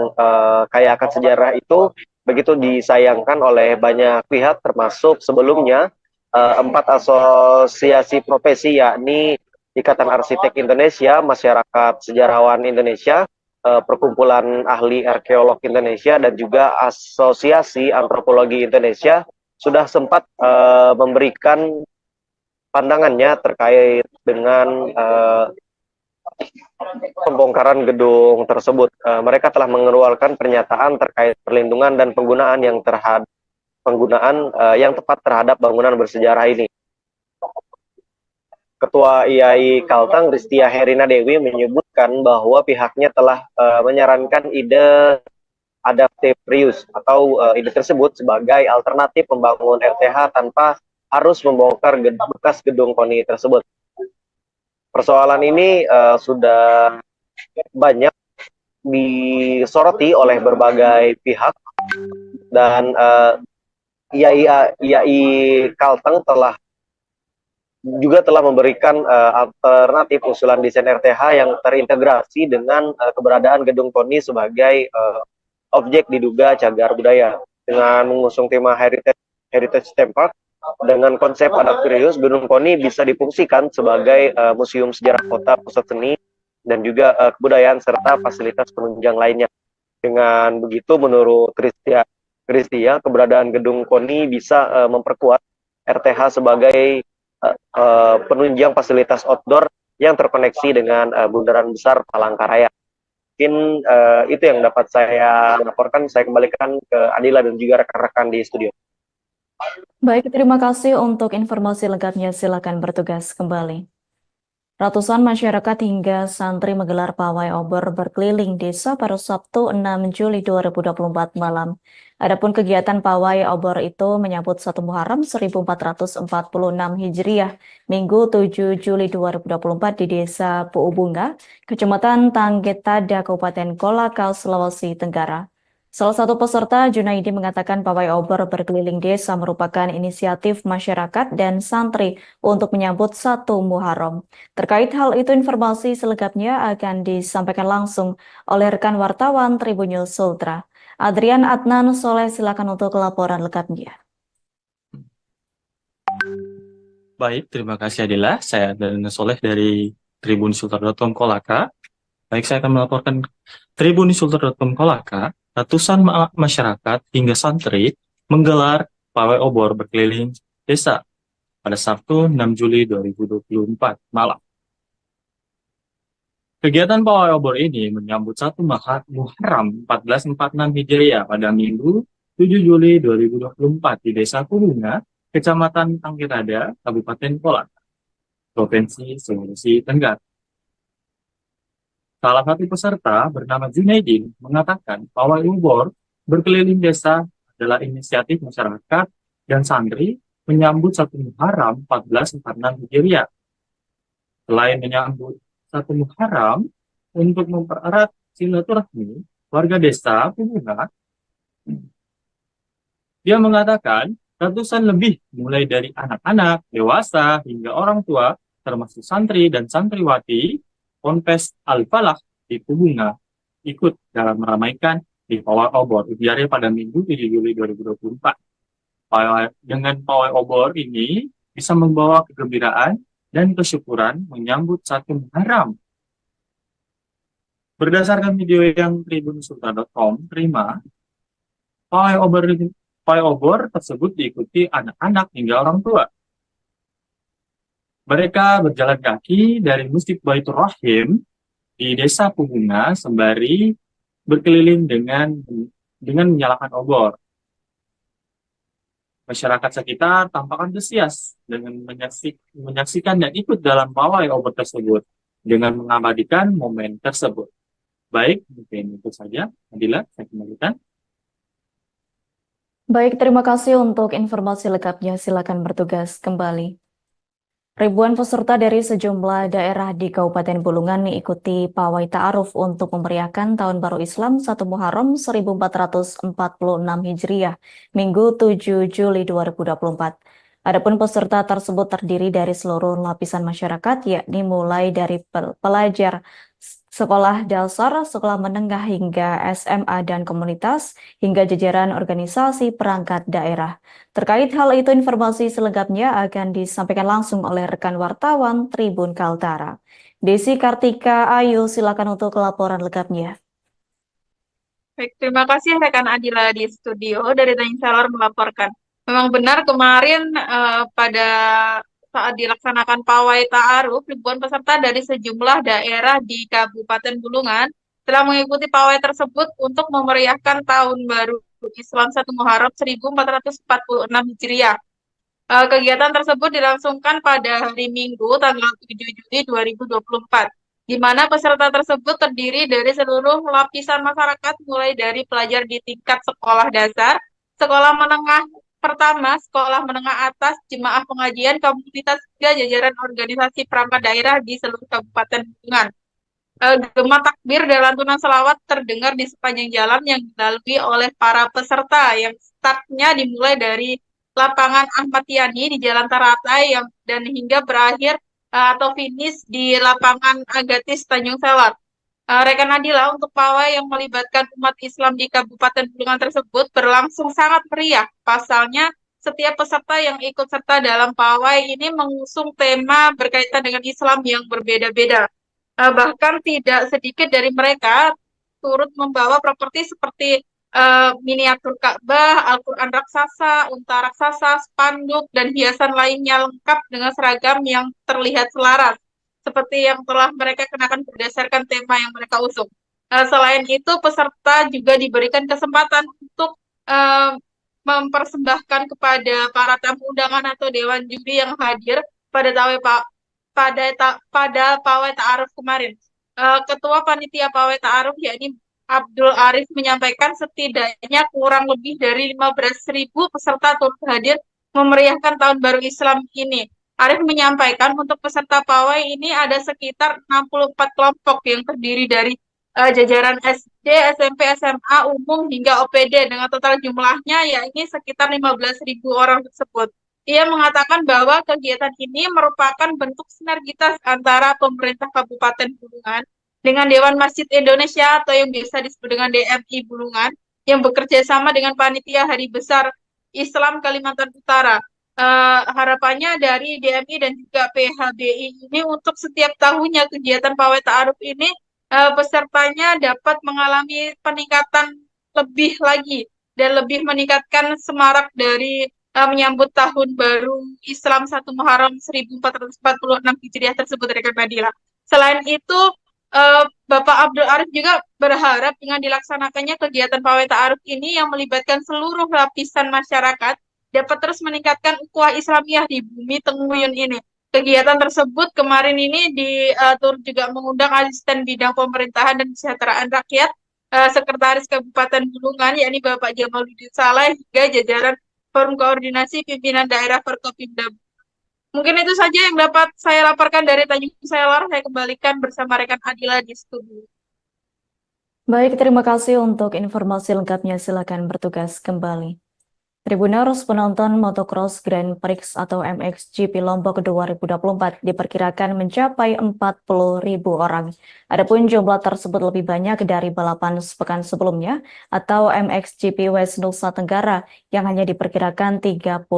kaya akan sejarah itu begitu disayangkan oleh banyak pihak, termasuk sebelumnya 4 asosiasi profesi, yakni Ikatan Arsitek Indonesia, Masyarakat Sejarawan Indonesia, Perkumpulan Ahli Arkeolog Indonesia, dan juga Asosiasi Antropologi Indonesia sudah sempat memberikan pandangannya terkait dengan pembongkaran gedung tersebut. Mereka telah mengeluarkan pernyataan terkait perlindungan dan penggunaan yang tepat terhadap bangunan bersejarah ini. Ketua IAI Kalteng, Ristia Herina Dewi, menyebutkan bahwa pihaknya telah menyarankan ide adaptive reuse atau ide tersebut sebagai alternatif membangun RTH tanpa harus membongkar bekas gedung KONI tersebut. Persoalan ini sudah banyak disoroti oleh berbagai pihak dan IAI Kalteng telah memberikan alternatif usulan desain RTH yang terintegrasi dengan keberadaan gedung KONI sebagai objek diduga cagar budaya. Dengan mengusung tema Heritage Theme Park dengan konsep adaptive reuse, gedung KONI bisa difungsikan sebagai museum sejarah kota, pusat seni, dan juga kebudayaan serta fasilitas penunjang lainnya. Dengan begitu, menurut Kristia, keberadaan gedung KONI bisa memperkuat RTH sebagai penunjang fasilitas outdoor yang terkoneksi dengan Bundaran Besar Palangkaraya. Mungkin itu yang dapat saya laporkan. Saya kembalikan ke Adila dan juga rekan-rekan di studio. Baik, terima kasih untuk informasi lengkapnya. Silakan bertugas kembali. Ratusan masyarakat hingga santri menggelar pawai obor berkeliling desa pada Sabtu 6 Juli 2024 malam. Adapun kegiatan pawai obor itu menyambut 1 Muharram 1446 Hijriah, Minggu 7 Juli 2024 di Desa Puubunga, Kecamatan Tanggetada, Kabupaten Kolaka, Sulawesi Tenggara. Salah satu peserta, Junaidi, mengatakan pawai obor berkeliling desa merupakan inisiatif masyarakat dan santri untuk menyambut 1 Muharram. Terkait hal itu, informasi selengkapnya akan disampaikan langsung oleh rekan wartawan Tribun News Sultra. Adrian Adnan Soleh, silakan untuk laporan lengkapnya. Baik, terima kasih Adila. Saya Daniel Soleh dari tribunsultan.com Kolaka. Baik, saya akan melaporkan tribunsultan.com Kolaka. Ratusan masyarakat hingga santri menggelar pawai obor berkeliling desa pada Sabtu 6 Juli 2024 malam. Kegiatan pawai obor ini menyambut 1 Muharram 1446 Hijriah pada Minggu 7 Juli 2024 di Desa Kubunga, Kecamatan Tangkirada, Kabupaten Kolaka, Provinsi Sulawesi Tenggara. Salah satu peserta bernama Junaidin mengatakan pawai obor berkeliling desa adalah inisiatif masyarakat dan santri menyambut 1 Muharram 1446 Hijriah. Selain menyambut 1 Muharram untuk mempererat silaturahmi warga desa Kubunga, dia mengatakan ratusan lebih mulai dari anak-anak, dewasa, hingga orang tua, termasuk santri dan santriwati Ponpes Al-Falah di Kubunga ikut dalam meramaikan di pawai obor ujarnya pada Minggu 7 Juli 2024. Dengan pawai obor ini bisa membawa kegembiraan dan kesyukuran menyambut 1 Muharram. Berdasarkan video yang tribunsultan.com terima, pawai obor tersebut diikuti anak-anak hingga orang tua. Mereka berjalan kaki dari Masjid Baitur Rahim di Desa Kubunga sembari berkeliling dengan menyalakan obor. Masyarakat sekitar tampak antusias dengan menyaksikan dan ikut dalam pawai obor tersebut dengan mengabadikan momen tersebut. Baik, mungkin itu saja. Adila, saya kembalikan. Baik, terima kasih untuk informasi lengkapnya. Silakan bertugas kembali. Ribuan peserta dari sejumlah daerah di Kabupaten Bulungan mengikuti pawai ta'aruf untuk memeriahkan Tahun Baru Islam 1 Muharram 1446 Hijriah, Minggu 7 Juli 2024. Adapun peserta tersebut terdiri dari seluruh lapisan masyarakat, yakni mulai dari pelajar sekolah dasar, sekolah menengah hingga SMA dan komunitas, hingga jajaran organisasi perangkat daerah. Terkait hal itu, informasi selengkapnya akan disampaikan langsung oleh rekan wartawan Tribun Kaltara. Desi Kartika Ayu, silakan untuk laporan lengkapnya. Baik, terima kasih rekan Adila di studio dari Tanjung Salor melaporkan. Memang benar kemarin pada saat dilaksanakan pawai ta'aruf, ribuan peserta dari sejumlah daerah di Kabupaten Bulungan telah mengikuti pawai tersebut untuk memeriahkan Tahun Baru Islam 1 Muharram 1446 Hijriah. Kegiatan tersebut dilangsungkan pada hari Minggu tanggal 7 Juli 2024, di mana peserta tersebut terdiri dari seluruh lapisan masyarakat mulai dari pelajar di tingkat sekolah dasar, sekolah menengah pertama, sekolah menengah atas, jemaah pengajian, komunitas, hingga jajaran organisasi perangkat daerah di seluruh Kabupaten Bulungan. Gema takbir dan lantunan selawat terdengar di sepanjang jalan yang dilalui oleh para peserta, yang startnya dimulai dari lapangan Ahmad Yani di Jalan Taratai dan hingga berakhir atau finish di lapangan Agatis Tanjung Salor. Rekan Adila, untuk pawai yang melibatkan umat Islam di Kabupaten Bulungan tersebut berlangsung sangat meriah. Pasalnya, setiap peserta yang ikut serta dalam pawai ini mengusung tema berkaitan dengan Islam yang berbeda-beda. Bahkan tidak sedikit dari mereka turut membawa properti seperti miniatur Ka'bah, Al-Quran raksasa, unta raksasa, spanduk, dan hiasan lainnya lengkap dengan seragam yang terlihat selaras, seperti yang telah mereka kenakan berdasarkan tema yang mereka usung. Selain itu, peserta juga diberikan kesempatan untuk mempersembahkan kepada para tamu undangan atau dewan juri yang hadir pada pawai ta'aruf kemarin. Ketua Panitia Pawai Ta'aruf, yakni Abdul Arif, menyampaikan setidaknya kurang lebih dari 15.000 peserta turut hadir memeriahkan Tahun Baru Islam ini. Arif menyampaikan untuk peserta pawai ini ada sekitar 64 kelompok yang terdiri dari jajaran SD, SMP, SMA, umum, hingga OPD dengan total jumlahnya yakni sekitar 15.000 orang tersebut. Ia mengatakan bahwa kegiatan ini merupakan bentuk sinergitas antara pemerintah Kabupaten Bulungan dengan Dewan Masjid Indonesia atau yang biasa disebut dengan DMI Bulungan yang bekerja sama dengan Panitia Hari Besar Islam Kalimantan Utara. harapannya dari DMI dan juga PHBI ini untuk setiap tahunnya kegiatan pawai ta'aruf ini pesertanya dapat mengalami peningkatan lebih lagi dan lebih meningkatkan semarak dari menyambut tahun baru Islam 1 Muharram 1446 Hijriah tersebut rekan Nadila. Selain itu, Bapak Abdul Arif juga berharap dengan dilaksanakannya kegiatan pawai ta'aruf ini yang melibatkan seluruh lapisan masyarakat dapat terus meningkatkan ukhuwah Islamiyah di bumi Tengguyun ini. Kegiatan tersebut kemarin ini diatur juga mengundang asisten bidang pemerintahan dan kesejahteraan rakyat, Sekretaris Kabupaten Bulungan, yakni Bapak Jamaluddin Saleh, hingga jajaran Forum Koordinasi Pimpinan Daerah Forkopimda. Mungkin itu saja yang dapat saya laporkan dari Tanjung Selor. Saya kembalikan bersama rekan Adila di studio. Baik, terima kasih untuk informasi lengkapnya. Silakan bertugas kembali. Tribuners, penonton motocross Grand Prix atau MXGP Lombok 2024 diperkirakan mencapai 40.000 orang. Adapun jumlah tersebut lebih banyak dari balapan sepekan sebelumnya atau MXGP West Nusa Tenggara yang hanya diperkirakan 30.000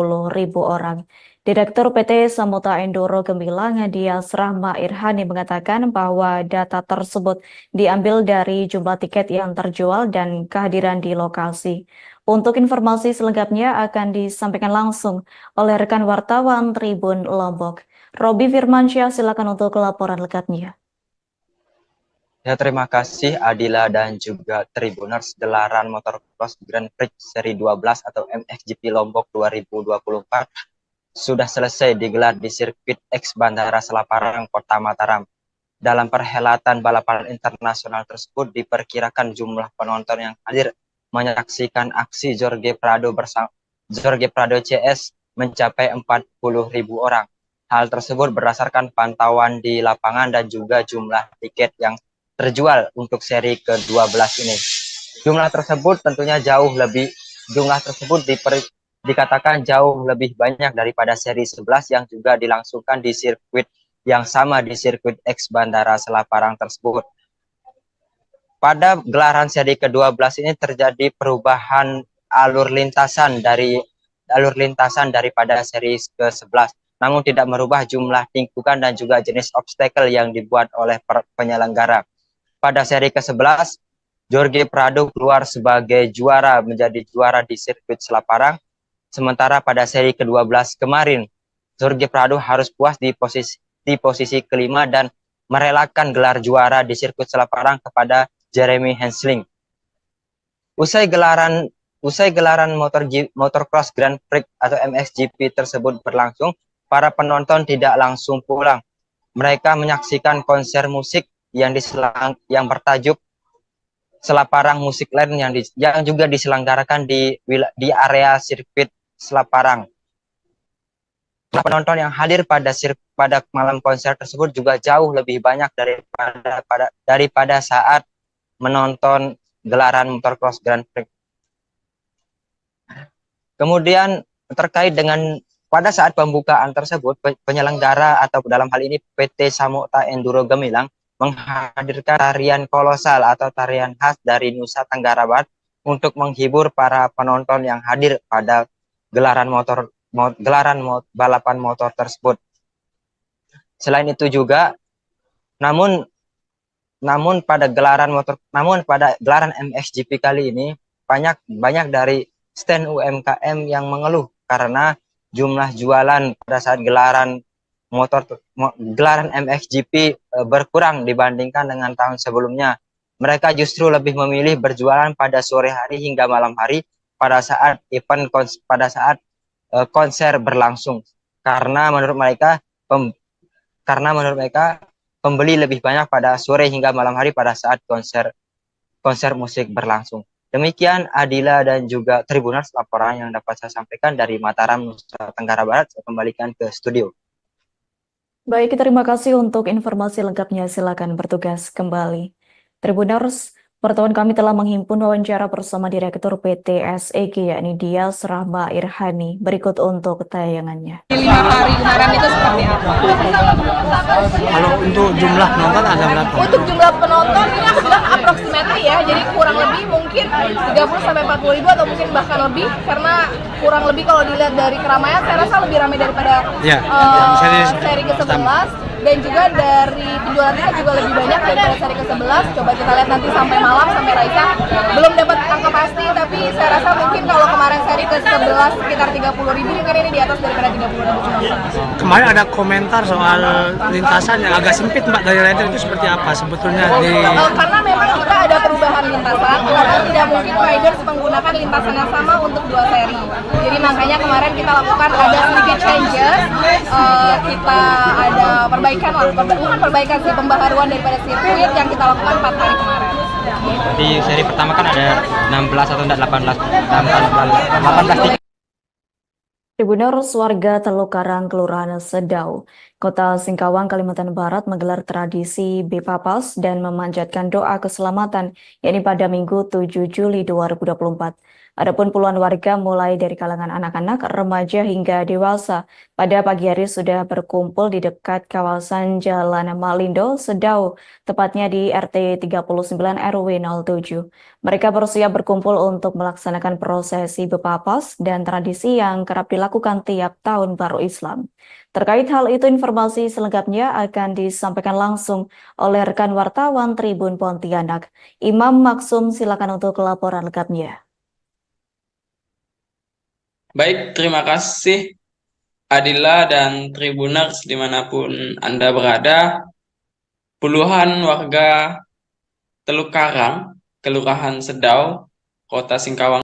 orang. Direktur PT Samudra Enduro Gemilang Dias Rahma Irhani mengatakan bahwa data tersebut diambil dari jumlah tiket yang terjual dan kehadiran di lokasi. Untuk informasi selengkapnya akan disampaikan langsung oleh rekan wartawan Tribun Lombok. Robi Firmansyah, silakan untuk laporan lengkapnya. Ya, terima kasih Adila dan juga Tribuners. Gelaran Motocross Grand Prix Seri 12 atau MXGP Lombok 2024 sudah selesai digelar di sirkuit X Bandara Selaparang, Kota Mataram. Dalam perhelatan balapan internasional tersebut diperkirakan jumlah penonton yang hadir menyaksikan aksi Jorge Prado CS mencapai 40.000 orang. Hal tersebut berdasarkan pantauan di lapangan dan juga jumlah tiket yang terjual untuk seri ke-12 ini. Jumlah tersebut dikatakan jauh lebih banyak daripada seri 11 yang juga dilangsungkan di sirkuit yang sama di sirkuit X Bandara Selaparang tersebut. Pada gelaran seri ke-12 ini terjadi perubahan alur lintasan daripada seri ke-11, namun tidak merubah jumlah tikungan dan juga jenis obstacle yang dibuat oleh penyelenggara. Pada seri ke-11, Jorge Prado keluar sebagai juara, menjadi juara di sirkuit Selaparang, sementara pada seri ke-12 kemarin, Jorge Prado harus puas di posisi kelima dan merelakan gelar juara di sirkuit Selaparang kepada Jeremy Hensling. Usai gelaran Motocross Grand Prix atau MXGP tersebut berlangsung, para penonton tidak langsung pulang. Mereka menyaksikan konser musik yang bertajuk Selaparang Music Land yang juga diselenggarakan di area sirkuit Selaparang. Penonton yang hadir pada malam konser tersebut juga jauh lebih banyak daripada saat menonton gelaran Motocross Grand Prix. Kemudian terkait dengan pada saat pembukaan tersebut, penyelenggara atau dalam hal ini PT Samudra Enduro Gemilang menghadirkan tarian kolosal atau tarian khas dari Nusa Tenggara Barat untuk menghibur para penonton yang hadir pada gelaran balapan motor tersebut. Selain itu juga, namun pada gelaran MXGP kali ini banyak dari stand UMKM yang mengeluh karena jumlah jualan pada saat gelaran MXGP berkurang dibandingkan dengan tahun sebelumnya. Mereka justru lebih memilih berjualan pada sore hari hingga malam hari pada saat konser berlangsung, karena menurut mereka pembeli lebih banyak pada sore hingga malam hari pada saat konser musik berlangsung. Demikian Adila dan juga Tribuners laporan yang dapat saya sampaikan dari Mataram, Nusa Tenggara Barat. Saya kembalikan ke studio. Baik, terima kasih untuk informasi lengkapnya. Silakan bertugas kembali. Tribuners, Wartawan kami telah menghimpun wawancara bersama Direktur PT SEG yakni Dias Rahma Irhani. Berikut untuk tayangannya. 5 hari kemarin itu seperti apa? Kalau untuk jumlah penonton ada berapa? Untuk jumlah penonton ini aku bilang approximately ya, jadi kurang lebih mungkin 30-40 ribu atau mungkin bahkan lebih, karena kurang lebih kalau dilihat dari keramaian saya rasa lebih ramai daripada seri ke-11, dan juga dari penjualan tiket juga lebih banyak daripada seri ke-11. Coba kita lihat nanti sampai malam, sampai Raisa. Belum dapat angka pasti, tapi saya rasa mungkin kalau kemarin seri ke-11 sekitar 30 ribu, mungkin ini di atas daripada 30 ribu penonton. Kemarin ada komentar soal lintasan yang agak sempit Mbak dari rider, itu seperti apa sebetulnya? Karena memang kita ada perubahan lintasan, karena tidak mungkin riders menggunakan lintasan yang sama untuk 2 seri. Jadi makanya kemarin kita lakukan ada sedikit changes, kita ada perbaikan lah, bukan perbaikan sih, pembaharuan daripada sirkuit yang kita lakukan 4 hari kemarin. Di seri pertama kan ada 16 atau 18 tiket. Tribuners warga Teluk Karang, Kelurahan Sedau, Kota Singkawang, Kalimantan Barat menggelar tradisi Bepapas dan memanjatkan doa keselamatan, yakni pada Minggu 7 Juli 2024. Adapun puluhan warga mulai dari kalangan anak-anak, remaja hingga dewasa pada pagi hari sudah berkumpul di dekat kawasan Jalan Malindo, Sedau, tepatnya di RT 39 RW 07. Mereka bersiap berkumpul untuk melaksanakan prosesi Bepapas dan tradisi yang kerap dilakukan tiap tahun baru Islam. Terkait hal itu, informasi selengkapnya akan disampaikan langsung oleh rekan wartawan Tribun Pontianak. Imam Maksum, silakan untuk laporan lengkapnya. Baik, terima kasih Adila dan Tribuners dimanapun Anda berada. Puluhan warga Teluk Karang, Kelurahan Sedau, Kota Singkawang